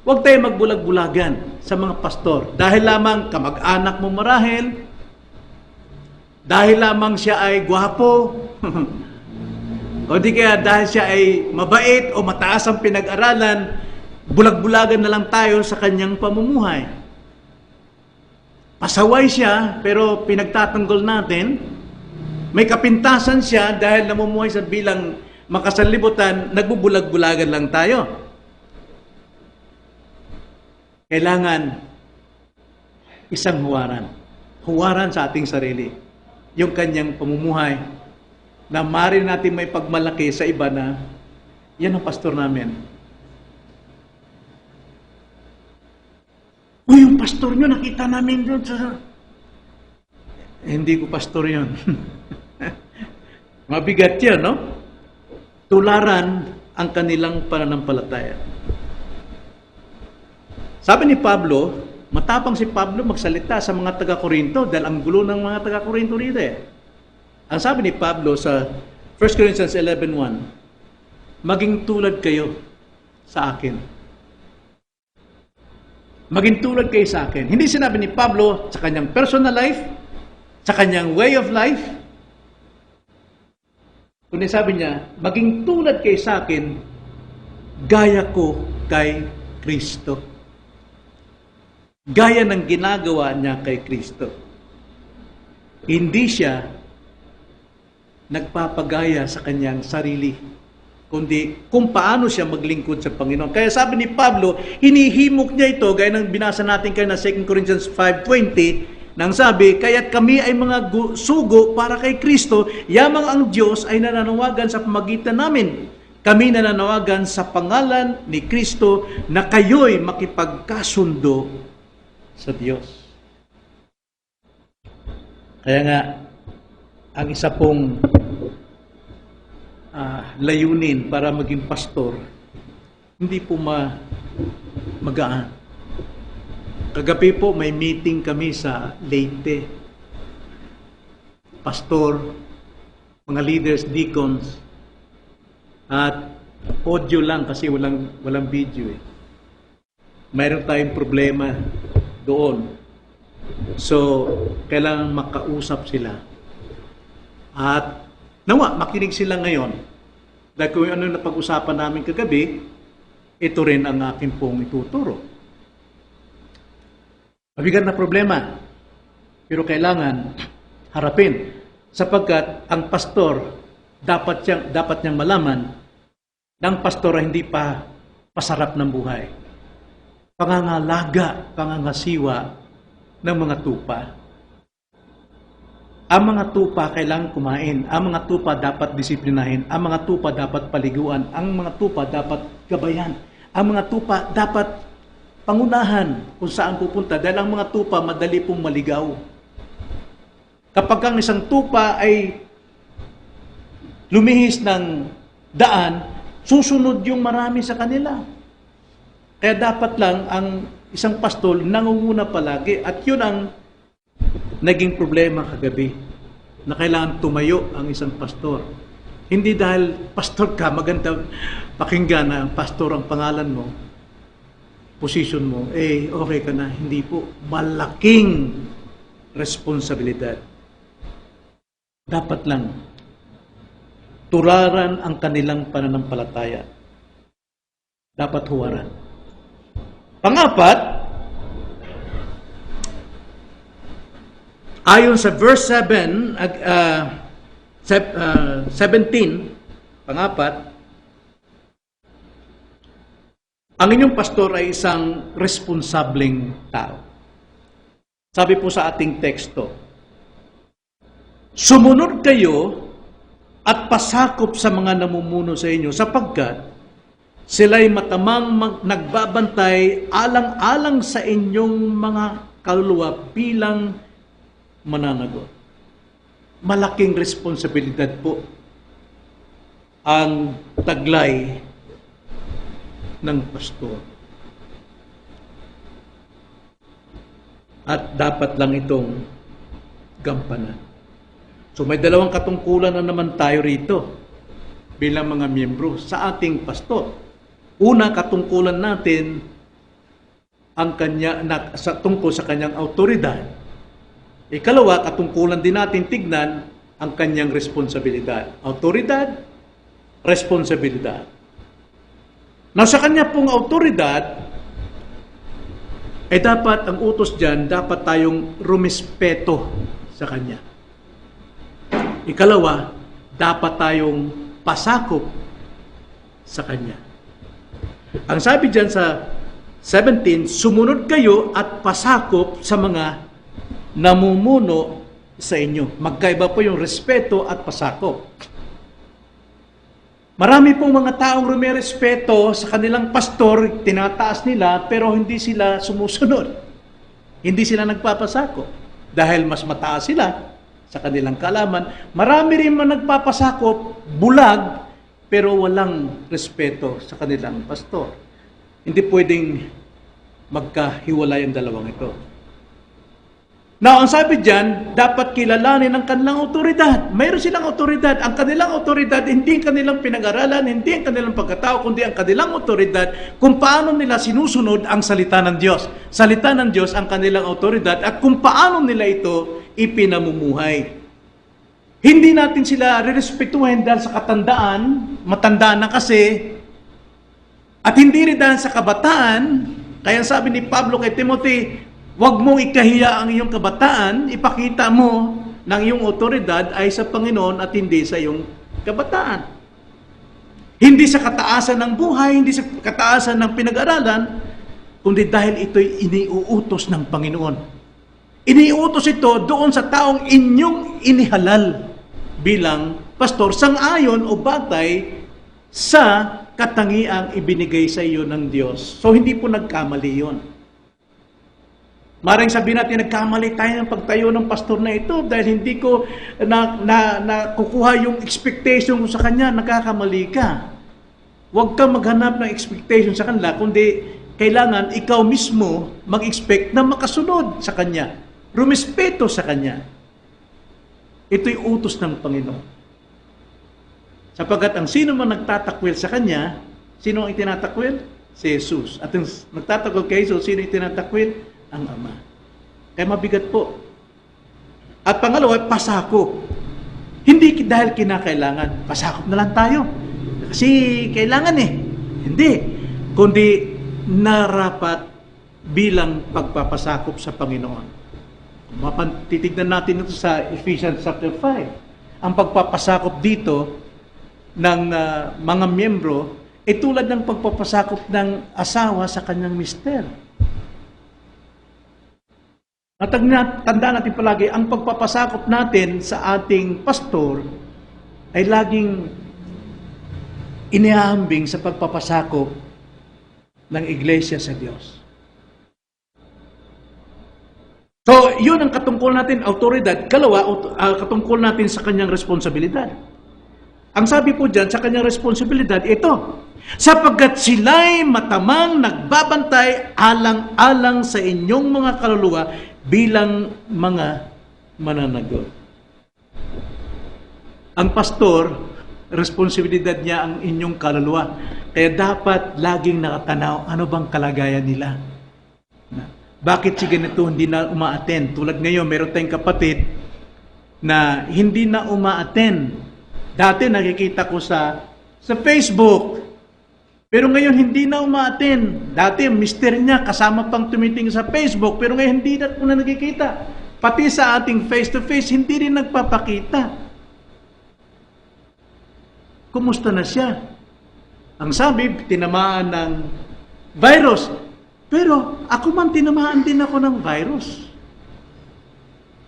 Huwag tayo magbulag-bulagan sa mga pastor. Dahil lamang kamag-anak mo marahil, dahil lamang siya ay gwapo, o di kaya dahil siya ay mabait o mataas ang pinag-aralan, bulag-bulagan na lang tayo sa kanyang pamumuhay. Pasaway siya, pero pinagtatanggol natin. May kapintasan siya dahil namumuhay sa bilang makasanlibutan, nagbubulag-bulagan lang tayo. Kailangan isang huwaran. Huwaran sa ating sarili. Yung kanyang pamumuhay na maaari natin may pagmalaki sa iba na yan ang pastor namin. Uy, yung pastor nyo, nakita namin doon sa... hindi ko pastor yun. Mabigat yan, no? Tularan ang kanilang pananampalataya. Sabi ni Pablo, matapang si Pablo magsalita sa mga taga-Korinto dahil ang gulo ng mga taga-Korinto rito Ang sabi ni Pablo sa 1 Corinthians 11:1, maging tulad kayo sa akin. Maging tulad kayo sa akin. Hindi sinabi ni Pablo sa kanyang personal life, sa kanyang way of life, kundi sabi niya, maging tulad kayo sa akin, gaya ko kay Kristo. Gaya ng ginagawa niya kay Kristo. Hindi siya nagpapagaya sa kanyang sarili, kundi kung paano siya maglingkod sa Panginoon. Kaya sabi ni Pablo, hinihimok niya ito, gaya ng binasa natin kayo na 2 Corinthians 5:20, nang sabi, kaya't kami ay mga sugo para kay Kristo, yamang ang Diyos ay nananawagan sa pamagitan namin. Kami nananawagan sa pangalan ni Kristo na kayo'y makipagkasundo sa Diyos. Kaya nga, ang isa pong layunin para maging pastor, hindi po magaan. Kagabi po, may meeting kami sa Leyte. Pastor, mga leaders, deacons, at audio lang kasi walang video mayroon tayong problema doon. So, kailangan makausap sila. At nawa, makinig sila ngayon. Dahil kung ano na pag-usapan namin kagabi, ito rin ang akin pong ituturo. Mabigat na problema, pero kailangan harapin. Sapagkat ang pastor, dapat niyang malaman na ang pastor ay hindi pa pasarap ng buhay. Pangangalaga, pangangasiwa ng mga tupa. Ang mga tupa kailangan kumain. Ang mga tupa dapat disiplinahin. Ang mga tupa dapat paliguan. Ang mga tupa dapat gabayan. Ang mga tupa dapat pangunahan kung saan pupunta. Dahil ang mga tupa madali pong maligaw. Kapag ang isang tupa ay lumihis ng daan, susunod yung marami sa kanila. Kaya dapat lang ang isang pastol nangunguna palagi at yun ang naging problema kagabi na kailangan tumayo ang isang pastor. Hindi dahil pastor ka, maganda pakinggan na pastor ang pangalan mo, position mo, okay ka na. Hindi po. Malaking responsibilidad. Dapat lang turaran ang kanilang pananampalataya. Dapat huwaran. Pangapat, ayon sa verse 17, pangapat, ang inyong pastor ay isang responsableng tao. Sabi po sa ating teksto, sumunod kayo at pasakop sa mga namumuno sa inyo sapagkat sila'y matamang nagbabantay alang-alang sa inyong mga kaluluwa bilang mananagot. Malaking responsibilidad po ang taglay ng pastor. At dapat lang itong gampanan. So may dalawang katungkulan na naman tayo rito bilang mga miyembro sa ating pastor. Una, katungkulan natin ang tungkol sa kanyang autoridad. Ikalawa, katungkulan din natin tignan ang kanyang responsibilidad. Autoridad, responsibilidad. Now, sa kanya pong autoridad, dapat ang utos dyan, dapat tayong rumispeto sa kanya. Ikalawa, dapat tayong pasakop sa kanya. Ang sabi dyan sa 17, sumunod kayo at pasakop sa mga namumuno sa inyo. Magkaiba po yung respeto at pasakop. Marami pong mga taong rumirespeto sa kanilang pastor, tinataas nila, pero hindi sila sumusunod. Hindi sila nagpapasakop. Dahil mas mataas sila sa kanilang kaalaman. Marami rin man nagpapasakop, bulag, pero walang respeto sa kanilang pastor. Hindi pwedeng magkahiwalay ang dalawang ito. Now, ang sabi dyan, dapat kilalanin ang kanilang otoridad. Mayroon silang otoridad. Ang kanilang otoridad, hindi ang kanilang pinag-aralan, hindi ang kanilang pagkatao, kundi ang kanilang otoridad kung paano nila sinusunod ang salita ng Diyos. Salita ng Diyos ang kanilang otoridad at kung paano nila ito ipinamumuhay. Hindi natin sila rerespetuhin dahil sa katandaan, matandaan na kasi, at hindi rin dahil sa kabataan. Kaya sabi ni Pablo kay Timothy, huwag mong ikahiya ang iyong kabataan, ipakita mo ng iyong otoridad ay sa Panginoon at hindi sa iyong kabataan. Hindi sa kataasan ng buhay, hindi sa kataasan ng pinag-aralan, kundi dahil ito'y iniuutos ng Panginoon. Iniuutos ito doon sa taong inyong inihalal bilang pastor, sang-ayon o batay sa katangiang ibinigay sa iyo ng Diyos. So, hindi po nagkamali yun. Maring sabihin natin, nagkamali tayo ng pagtayo ng pastor na ito dahil hindi ko nakukuha yung expectation ko sa kanya, nagkakamali ka. Huwag kang maghanap ng expectation sa kanila, kundi kailangan ikaw mismo mag-expect na makasunod sa kanya. Rumispeto sa kanya. Ito'y utos ng Panginoon. Sapagkat ang sino man nagtatakwil sa kanya, sino ang itinatakwil? si Jesus. At yung nagtatakwil kay Jesus, sino yung tinatakwil? Ang Ama. Kaya mabigat po. At pangalawa, pasakop. Hindi dahil kinakailangan. Pasakop na lang tayo. Kasi kailangan eh. Hindi. Kundi narapat bilang pagpapasakop sa Panginoon. Titignan natin ito sa Ephesians chapter 5. Ang pagpapasakop dito ng mga miyembro ay tulad ng pagpapasakop ng asawa sa kanyang mister. At tandaan natin palagi, ang pagpapasakop natin sa ating pastor ay laging inihahambing sa pagpapasakop ng iglesia sa Diyos. So, yun ang katungkol natin, autoridad. Kalawa, katungkol natin sa kanyang responsibilidad. Ang sabi po dyan, sa kanyang responsibilidad, ito, sapagkat sila'y matamang nagbabantay alang-alang sa inyong mga kaluluwa bilang mga mananagot. Ang pastor, responsibilidad niya ang inyong kaluluwa. Kaya dapat laging nakatanaw, ano bang kalagayan nila? Bakit si ganito hindi na uma-attend? Tulad ngayon, meron tayong kapatid na hindi na uma-attend. Dati nakikita ko sa Facebook. Pero ngayon hindi na uma-attend. Dati mister niya kasama pang tumitingin sa Facebook. Pero ngayon hindi na po na nakikita. Pati sa ating face-to-face, hindi rin nagpapakita. Kumusta na siya? Ang sabi, tinamaan ng virus. Pero ako man tinamaan din ako ng virus.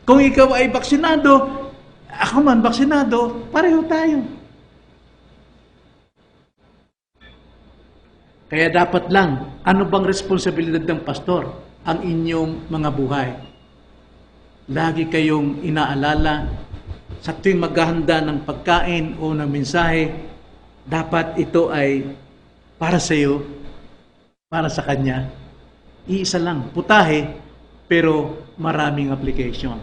Kung ikaw ay baksinado, ako man baksinado, pareho tayo. Kaya dapat lang, ano bang responsibilidad ng pastor? Ang inyong mga buhay. Lagi kayong inaalala sa tuwing maghahanda ng pagkain o ng mensahe, dapat ito ay para sa iyo, para sa kanya. Iisa lang, putahe, pero maraming application.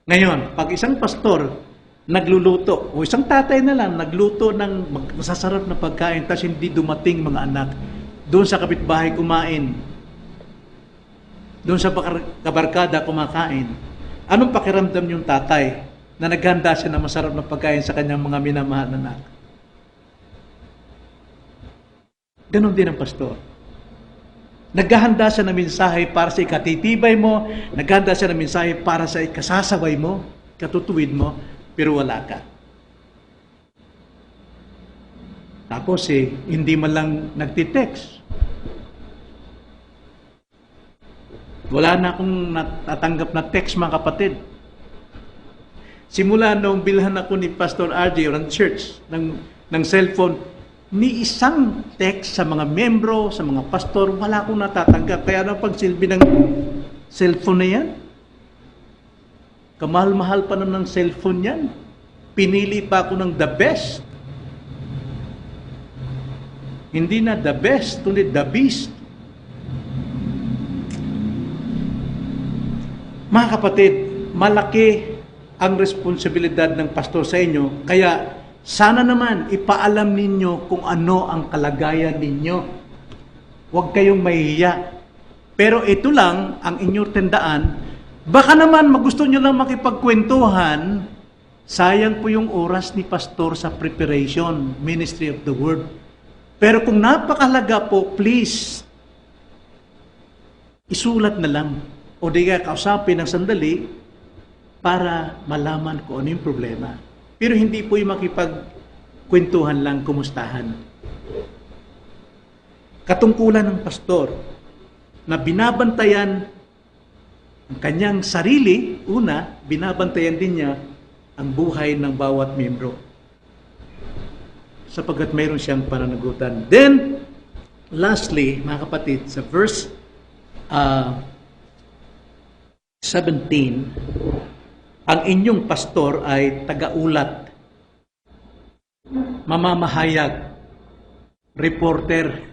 Ngayon, pag isang pastor nagluluto, o isang tatay na lang, nagluto ng masasarap na pagkain, tapos hindi dumating mga anak, doon sa kapitbahay kumain, doon sa kabarkada kumakain, anong pakiramdam yung tatay na naghanda siya ng masarap na pagkain sa kanyang mga minamahal na anak? Ganon din ang pastor. Naghahanda siya ng mensahe para sa ikatitibay mo, naghahanda siya ng mensahe para sa ikasasaway mo, katutuwid mo, pero wala ka. Tapos hindi man lang nagtitext. Wala na akong natatanggap na text, mga kapatid. Simula nung bilhan ako ni Pastor RJ o ng church ng cellphone, ni isang text sa mga membro, sa mga pastor, wala akong natatanggap. Kaya na pagsilbi ng cellphone na yan. Kamahal-mahal pa ng cellphone yan. Pinili pa ako ng the best. Hindi na the best, kundi the beast. Mga kapatid, malaki ang responsibilidad ng pastor sa inyo, kaya sana naman ipaalam ninyo kung ano ang kalagayan ninyo. Huwag kayong mahihiya. Pero ito lang ang inyong tandaan. Baka naman magusto nyo lang makipagkwentuhan, sayang po yung oras ni pastor sa preparation, ministry of the word. Pero kung napakalaga po, please, isulat na lang. O di kaya kausapin ng sandali para malaman kung ano yung problema. Pero hindi po yung makipagkwentuhan lang, kumustahan. Katungkulan ng pastor na binabantayan ang kanyang sarili, una, binabantayan din niya ang buhay ng bawat miyembro. Sapagkat mayroon siyang pananagutan. Then, lastly, mga kapatid, sa verse 17, ang inyong pastor ay tagaulat, mamamahayag, reporter.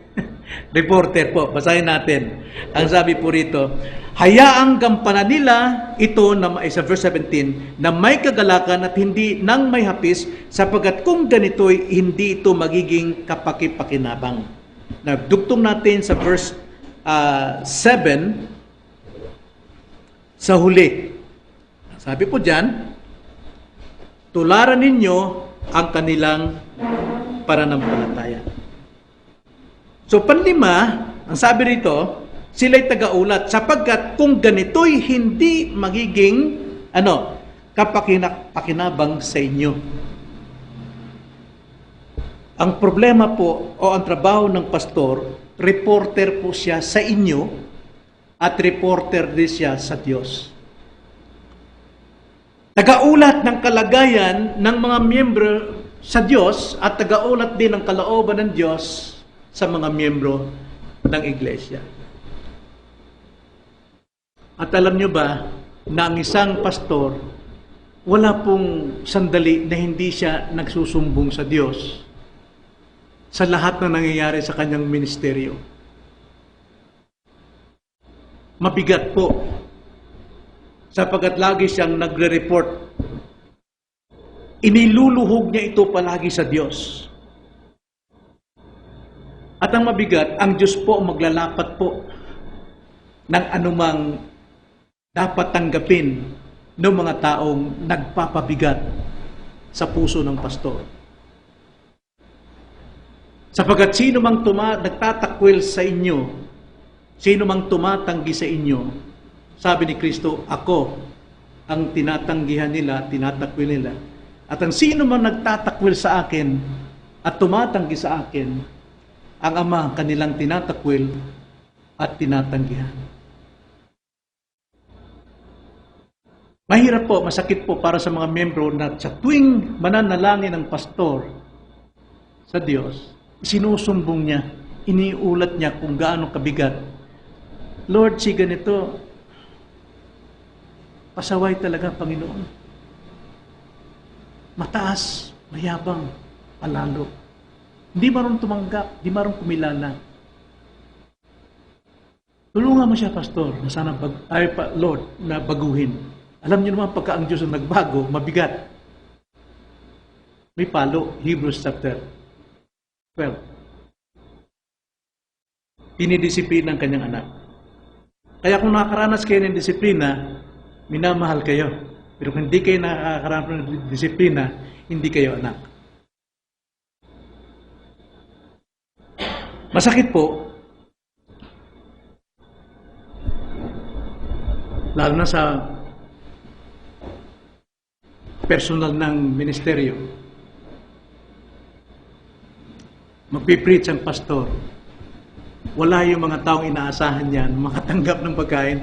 Reporter po, basahin natin. Ang sabi po rito, hayaang gampanan nila ito na sa verse 17 na may kagalakan at hindi nang may hapis sapagkat kung ganito'y hindi ito magiging kapakipakinabang. Nagdugtong natin sa verse 7 sa huli. Sabi po diyan, tularan ninyo ang kanilang pananampalataya. So panlima, ang sabi rito, sila'y tagaulat sapagkat kung ganito'y hindi magiging kapakinabang sa inyo. Ang problema po o ang trabaho ng pastor, reporter po siya sa inyo at reporter din siya sa Diyos. Tagaulat ng kalagayan ng mga miyembro sa Diyos at tagaulat din ng kalooban ng Diyos sa mga miyembro ng iglesia. At alam nyo ba na ang isang pastor, wala pong sandali na hindi siya nagsusumbong sa Diyos sa lahat na nangyayari sa kanyang ministeryo. Mabigat po, sapagkat lagi siyang nagre-report. Iniluluhog niya ito palagi sa Diyos. At ang mabigat, ang Diyos po maglalapat po ng anumang dapat tanggapin ng mga taong nagpapabigat sa puso ng pastor. Sapagkat sino mang nagtatakwil sa inyo, sino mang tumatanggi sa inyo, sabi ni Kristo, ako ang tinatanggihan nila, tinatakwil nila. At ang sino mang nagtatakwil sa akin at tumatanggi sa akin, ang Ama kanilang tinatakwil at tinatanggihan. Mahirap po, masakit po para sa mga miyembro na sa tuwing mananalangin ng pastor sa Diyos, sinusumbong niya, iniulat niya kung gaano kabigat. Lord, si ganito, pasaway talaga, Panginoon. Mataas, mayabang, palalo. Hindi marunong tumanggap, hindi marunong kumilala. Tulungan mo siya, Pastor, na sana Lord, na baguhin. Alam niyo naman, pagka ang Diyos ang nagbago, mabigat. May palo, Hebrews chapter 12. Pinidisiplina ang kanyang anak. Kaya kung nakakaranas kayo ng disiplina, minamahal kayo. Pero kung hindi kayo nakakaranas ng disiplina, hindi kayo anak. Masakit po, lalo na sa personal ng ministeryo. Magpipreach ang pastor. Wala yung mga taong inaasahan niyan, makatanggap ng pagkain.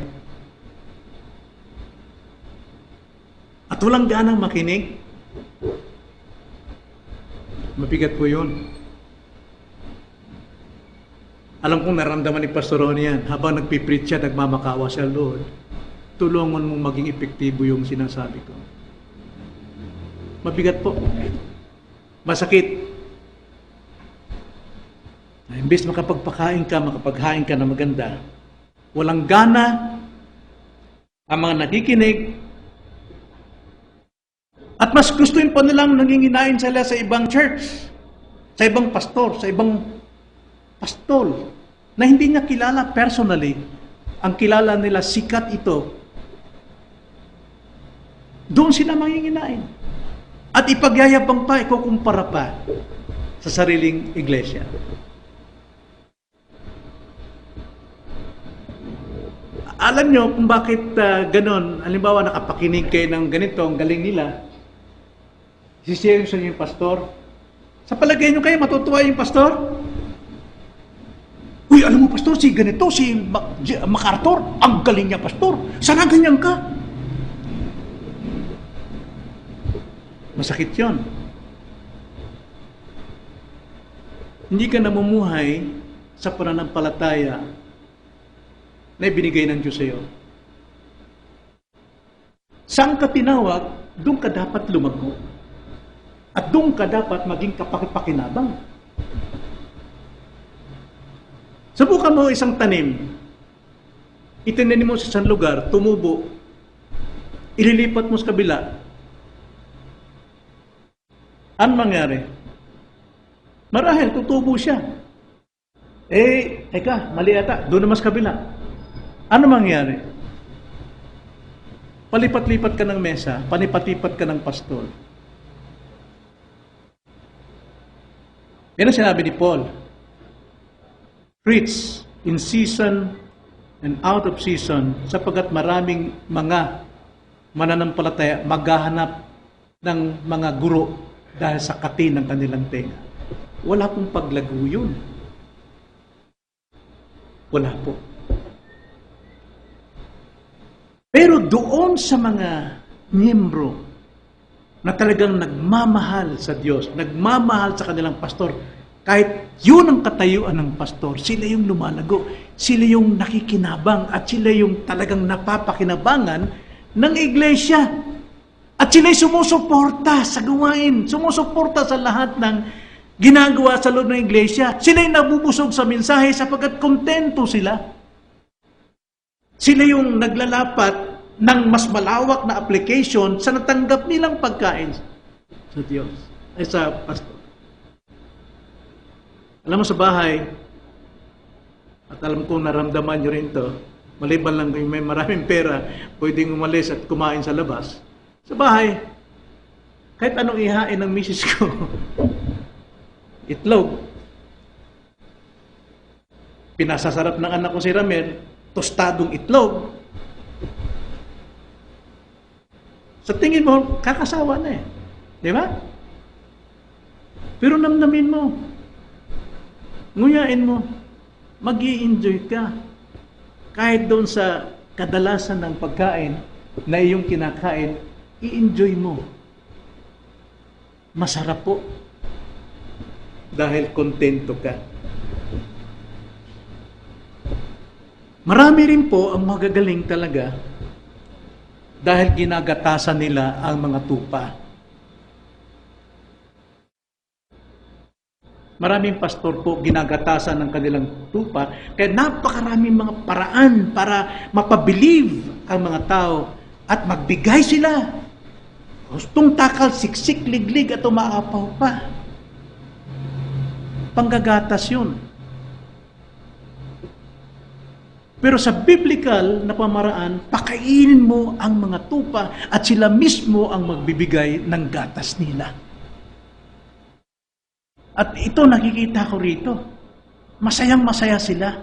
At walang ganang makinig. Mabigat po yun. Alam kong naramdaman ni Pastor Ronnie yan. Habang nagpipreach siya, nagmamakawa siya, Lord, tulungan mong maging epektibo yung sinasabi ko. Mabigat po. Masakit. Imbes makapaghain ka na maganda, walang gana ang mga nakikinig, at mas gustuin pa nilang nanginginain sila sa ibang church, sa ibang pastor, sa ibang pastol, na hindi niya kilala personally. Ang kilala nila, sikat ito. Doon sila manginginain. At ipagyayabang pa, ikukumpara pa sa sariling iglesia. Alam nyo kung bakit ganon. Halimbawa, nakapakinig kayo ng ganito, ang galing nila. Sisiyering sa yung pastor. Sa palagay nyo kayo, matutuwa yung pastor? Uy, alam mo, pastor, si ganito, si MacArthur, ang galing niya, pastor. Sana ganyan ka? Masakit yun. Hindi ka namumuhay sa pananampalataya na ibinigay ng Diyos sa iyo. Saan ka tinawag, doon ka dapat lumago. At doon ka dapat maging kapakipakinabang. Subukan mo isang tanim. Itinanim mo sa isang lugar, tumubo. Ililipat mo sa kabila. Ano mangyari? Marahil, tutubo siya. Eka, mali ata. Doon naman sa kabila. Ano mangyari? Palipat-lipat ka ng mesa, panipat-lipat ka ng pastor. Yan ang sinabi ni Paul. Preach in season and out of season, sapagkat maraming mga mananampalataya maghahanap ng mga guro dahil sa kati ng kanilang tenga. Wala pong paglago yun. Wala po. Pero doon sa mga miyembro na talagang nagmamahal sa Diyos, nagmamahal sa kanilang pastor, kahit yun ang katayuan ng pastor, sila yung lumalago, sila yung nakikinabang, at sila yung talagang napapakinabangan ng iglesia. At sila'y sumusuporta sa gawain, sumusuporta sa lahat ng ginagawa sa loob ng iglesia. Sila'y nabubusog sa mensahe sapagkat kontento sila. Sila yung naglalapat ng mas malawak na application sa natanggap nilang pagkain sa Diyos, ay sa pastor. Alam mo sa bahay, at alam kong naramdaman nyo rin to, maliban lang kung may maraming pera, pwedeng umalis at kumain sa labas. Sa bahay, kahit anong ihain ng misis ko, itlog. Pinasasarap ng anak ko si Ramel, tostadong itlog. Sa tingin mo, kakasawa na eh. Di ba? Pero namnamin mo, nguyain mo, mag-i-enjoy ka. Kahit doon sa kadalasan ng pagkain na iyong kinakain, i-enjoy mo. Masarap po. Dahil kontento ka. Marami rin po ang magagaling talaga dahil ginagatasan nila ang mga tupa. Maraming pastor po ginagatasan ng kanilang tupa, kaya napakaraming mga paraan para mapabilieve ang mga tao at magbigay sila. Gustong takal, siksik, liglig at umaapaw pa. Panggagatas yun. Pero sa biblical na pamaraan, pakainin mo ang mga tupa at sila mismo ang magbibigay ng gatas nila. At ito nakikita ko rito. Masayang-masaya sila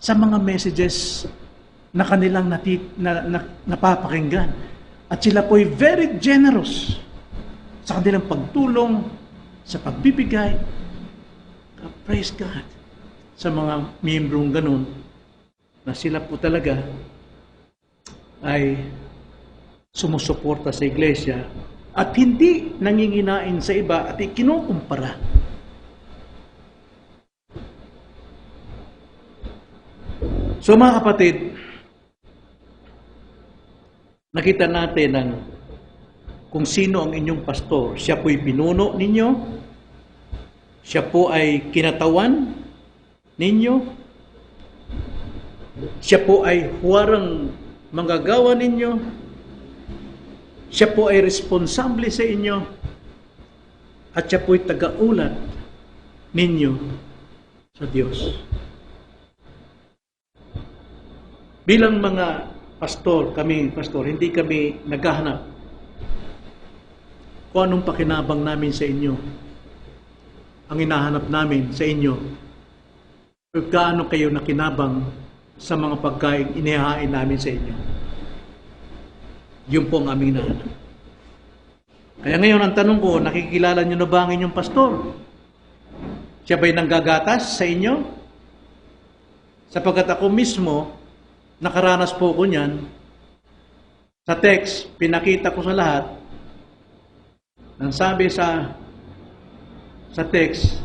sa mga messages na kanilang napapakinggan. At sila po'y very generous sa kanilang pagtulong, sa pagbibigay. Praise God sa mga miyembrong ganun na sila po talaga ay sumusuporta sa iglesia at hindi nanginginain sa iba at ikinukumpara. So mga kapatid, nakita natin kung sino ang inyong pastor. Siya po'y pinuno ninyo, siya po ay kinatawan ninyo, siya po ay huwarang manggagawa ninyo, siya po ay responsable sa inyo, at siya po ay tagaulat ninyo sa Diyos. Bilang mga pastor, hindi kami naghahanap kung anong pakinabang namin sa inyo. Ang hinahanap namin sa inyo, kung gaano kayo nakinabang sa mga pagkain inihain namin sa inyo. Yun po ang aming hinahanap. Kaya ngayon ang tanong ko, nakikilala nyo na ba ang inyong pastor? Siya ba'y nanggagatas sa inyo? Sapagkat ako mismo, nakaranas po ko niyan. Sa text, pinakita ko sa lahat. Nang sabi sa text,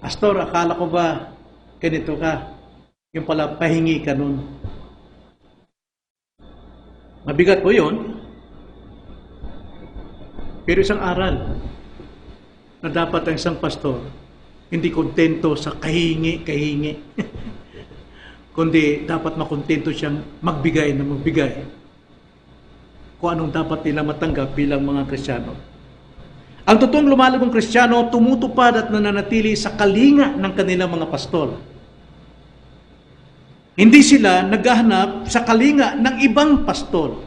Pastor, akala ko ba ganito ka? Yung pala, pahingi ka nun. Mabigat po yun. Pero isang aral na dapat ang isang pastor hindi kontento sa kahingi. Kundi dapat makontento siyang magbigay na magbigay. Kung anong dapat nila matanggap bilang mga Kristiyano. Ang totoong lumalagong Kristiyano, tumutupad at nananatili sa kalinga ng kanilang mga pastor. Hindi sila naghahanap sa kalinga ng ibang pastor.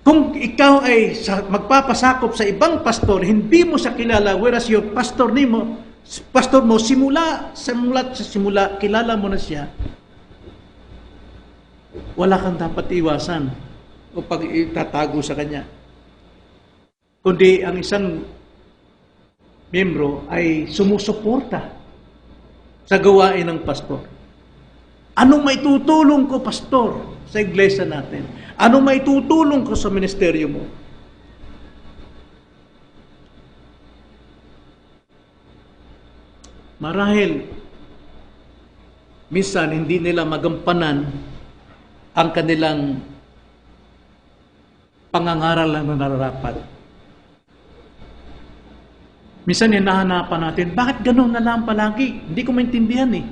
Kung ikaw ay magpapasakop sa ibang pastor, hindi mo siya kilala, whereas yung pastor mo, simula, kilala mo na siya, wala kang dapat iwasan o pag itatago sa kanya. Kundi ang isang miyembro ay sumusuporta sa gawain ng pastor. Anong maitutulong ko, pastor, sa iglesia natin? Anong maitutulong ko sa ministeryo mo? Marahil, minsan hindi nila magampanan ang kanilang pangangaral na nararapat. Minsan hinahanapan natin, bakit gano'n na lang palagi? Hindi ko maintindihan eh.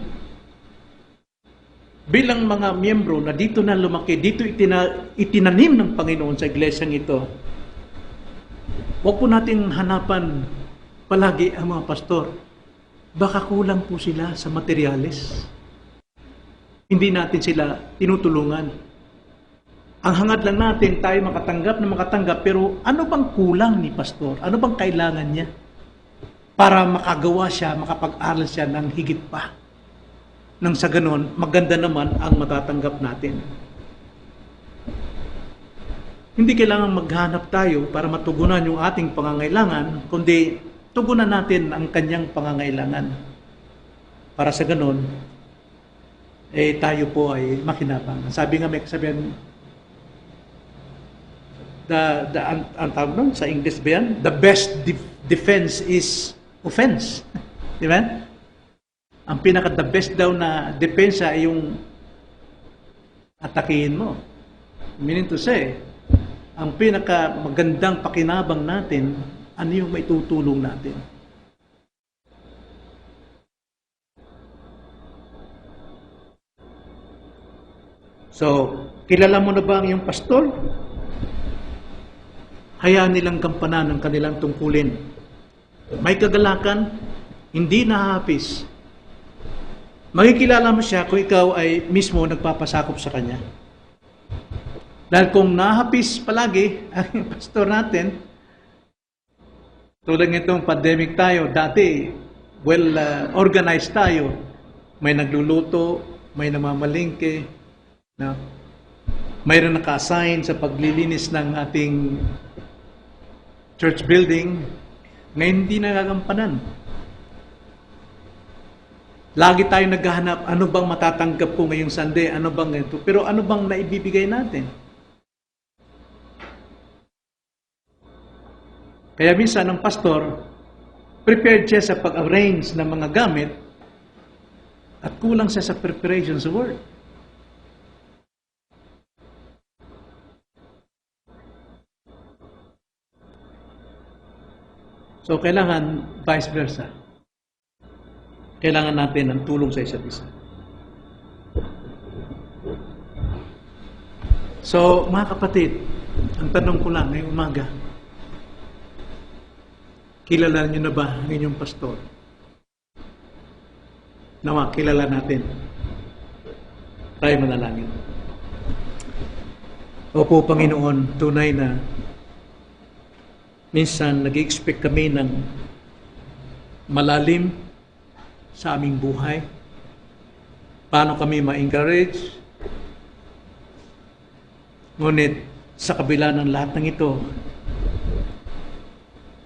Bilang mga miyembro na dito na lumaki, dito itinanim ng Panginoon sa iglesyang ito, huwag po natin hanapan palagi ang mga pastor. Baka kulang po sila sa materyales. Hindi natin sila tinutulungan. Ang hangad lang natin, tayo makatanggap, pero ano bang kulang ni pastor? Ano bang kailangan niya? Para makagawa siya, makapag-aral siya ng higit pa. Nang sa ganon, maganda naman ang matatanggap natin. Hindi kailangan maghanap tayo para matugunan yung ating pangangailangan, kundi tugunan natin ang kanyang pangangailangan. Para sa ganon, tayo po ay makinabang. Sabi nga may kasabihan, ang tawag nun, sa English ba yan? The best defense is offense. Di ba? Ang pinaka-the best daw na depensa ay yung atakihin mo. Meaning to say, ang pinaka-magandang pakinabang natin, ano yung maitutulong natin. So, kilala mo na ba ang iyong pastor? Hayaan nilang gampanan ang kanilang tungkulin. May kagalakan, hindi nahahapis. Makikilala mo siya kung ikaw ay mismo nagpapasakop sa kanya. Dahil kung nahapis palagi ang pastor natin, tulad nitong pandemic tayo, dati organized tayo. May nagluluto, may namamalingke, mayroon naka-assign sa paglilinis ng ating church building. Ngayon hindi nagagampanan. Lagi tayo naghahanap, ano bang matatanggap ko ngayong Sunday? Ano bang ito? Pero ano bang naibibigay natin? Kaya minsan ang pastor, prepared siya sa pag-arrange ng mga gamit at kulang siya sa preparation sa word. So, kailangan vice versa. Kailangan natin ng tulong sa isa't isa. So, mga kapatid, ang tanong ko lang ngayong umaga, kilala niyo na ba ang inyong pastor? Nawa, kilala natin. Tayo manalangin. Opo, Panginoon, tunay na minsan nag-expect kami ng malalim sa aming buhay. Paano kami ma-encourage? Ngunit sa kabila ng lahat ng ito,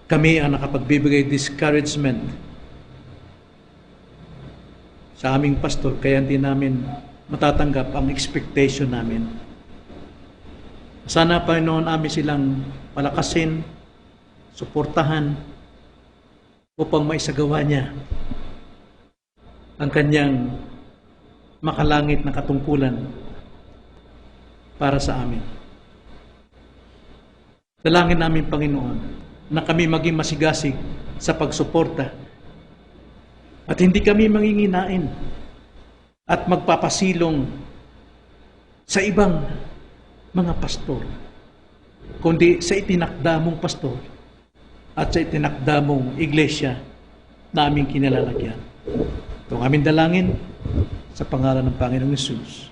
kami ang nakapagbibigay discouragement sa aming pastor, kaya hindi namin matatanggap ang expectation namin. Sana, Panginoon, amin silang palakasin, suportahan upang maisagawa niya ang kanyang makalangit na katungkulan para sa amin. Dalangin namin, Panginoon, na kami maging masigasig sa pagsuporta at hindi kami manginginain at magpapasilong sa ibang mga pastor, kundi sa itinakda mong pastor at sa itinakda mong iglesia na aming kinalalagyan. Ito ang aming dalangin sa pangalan ng Panginoong Hesus.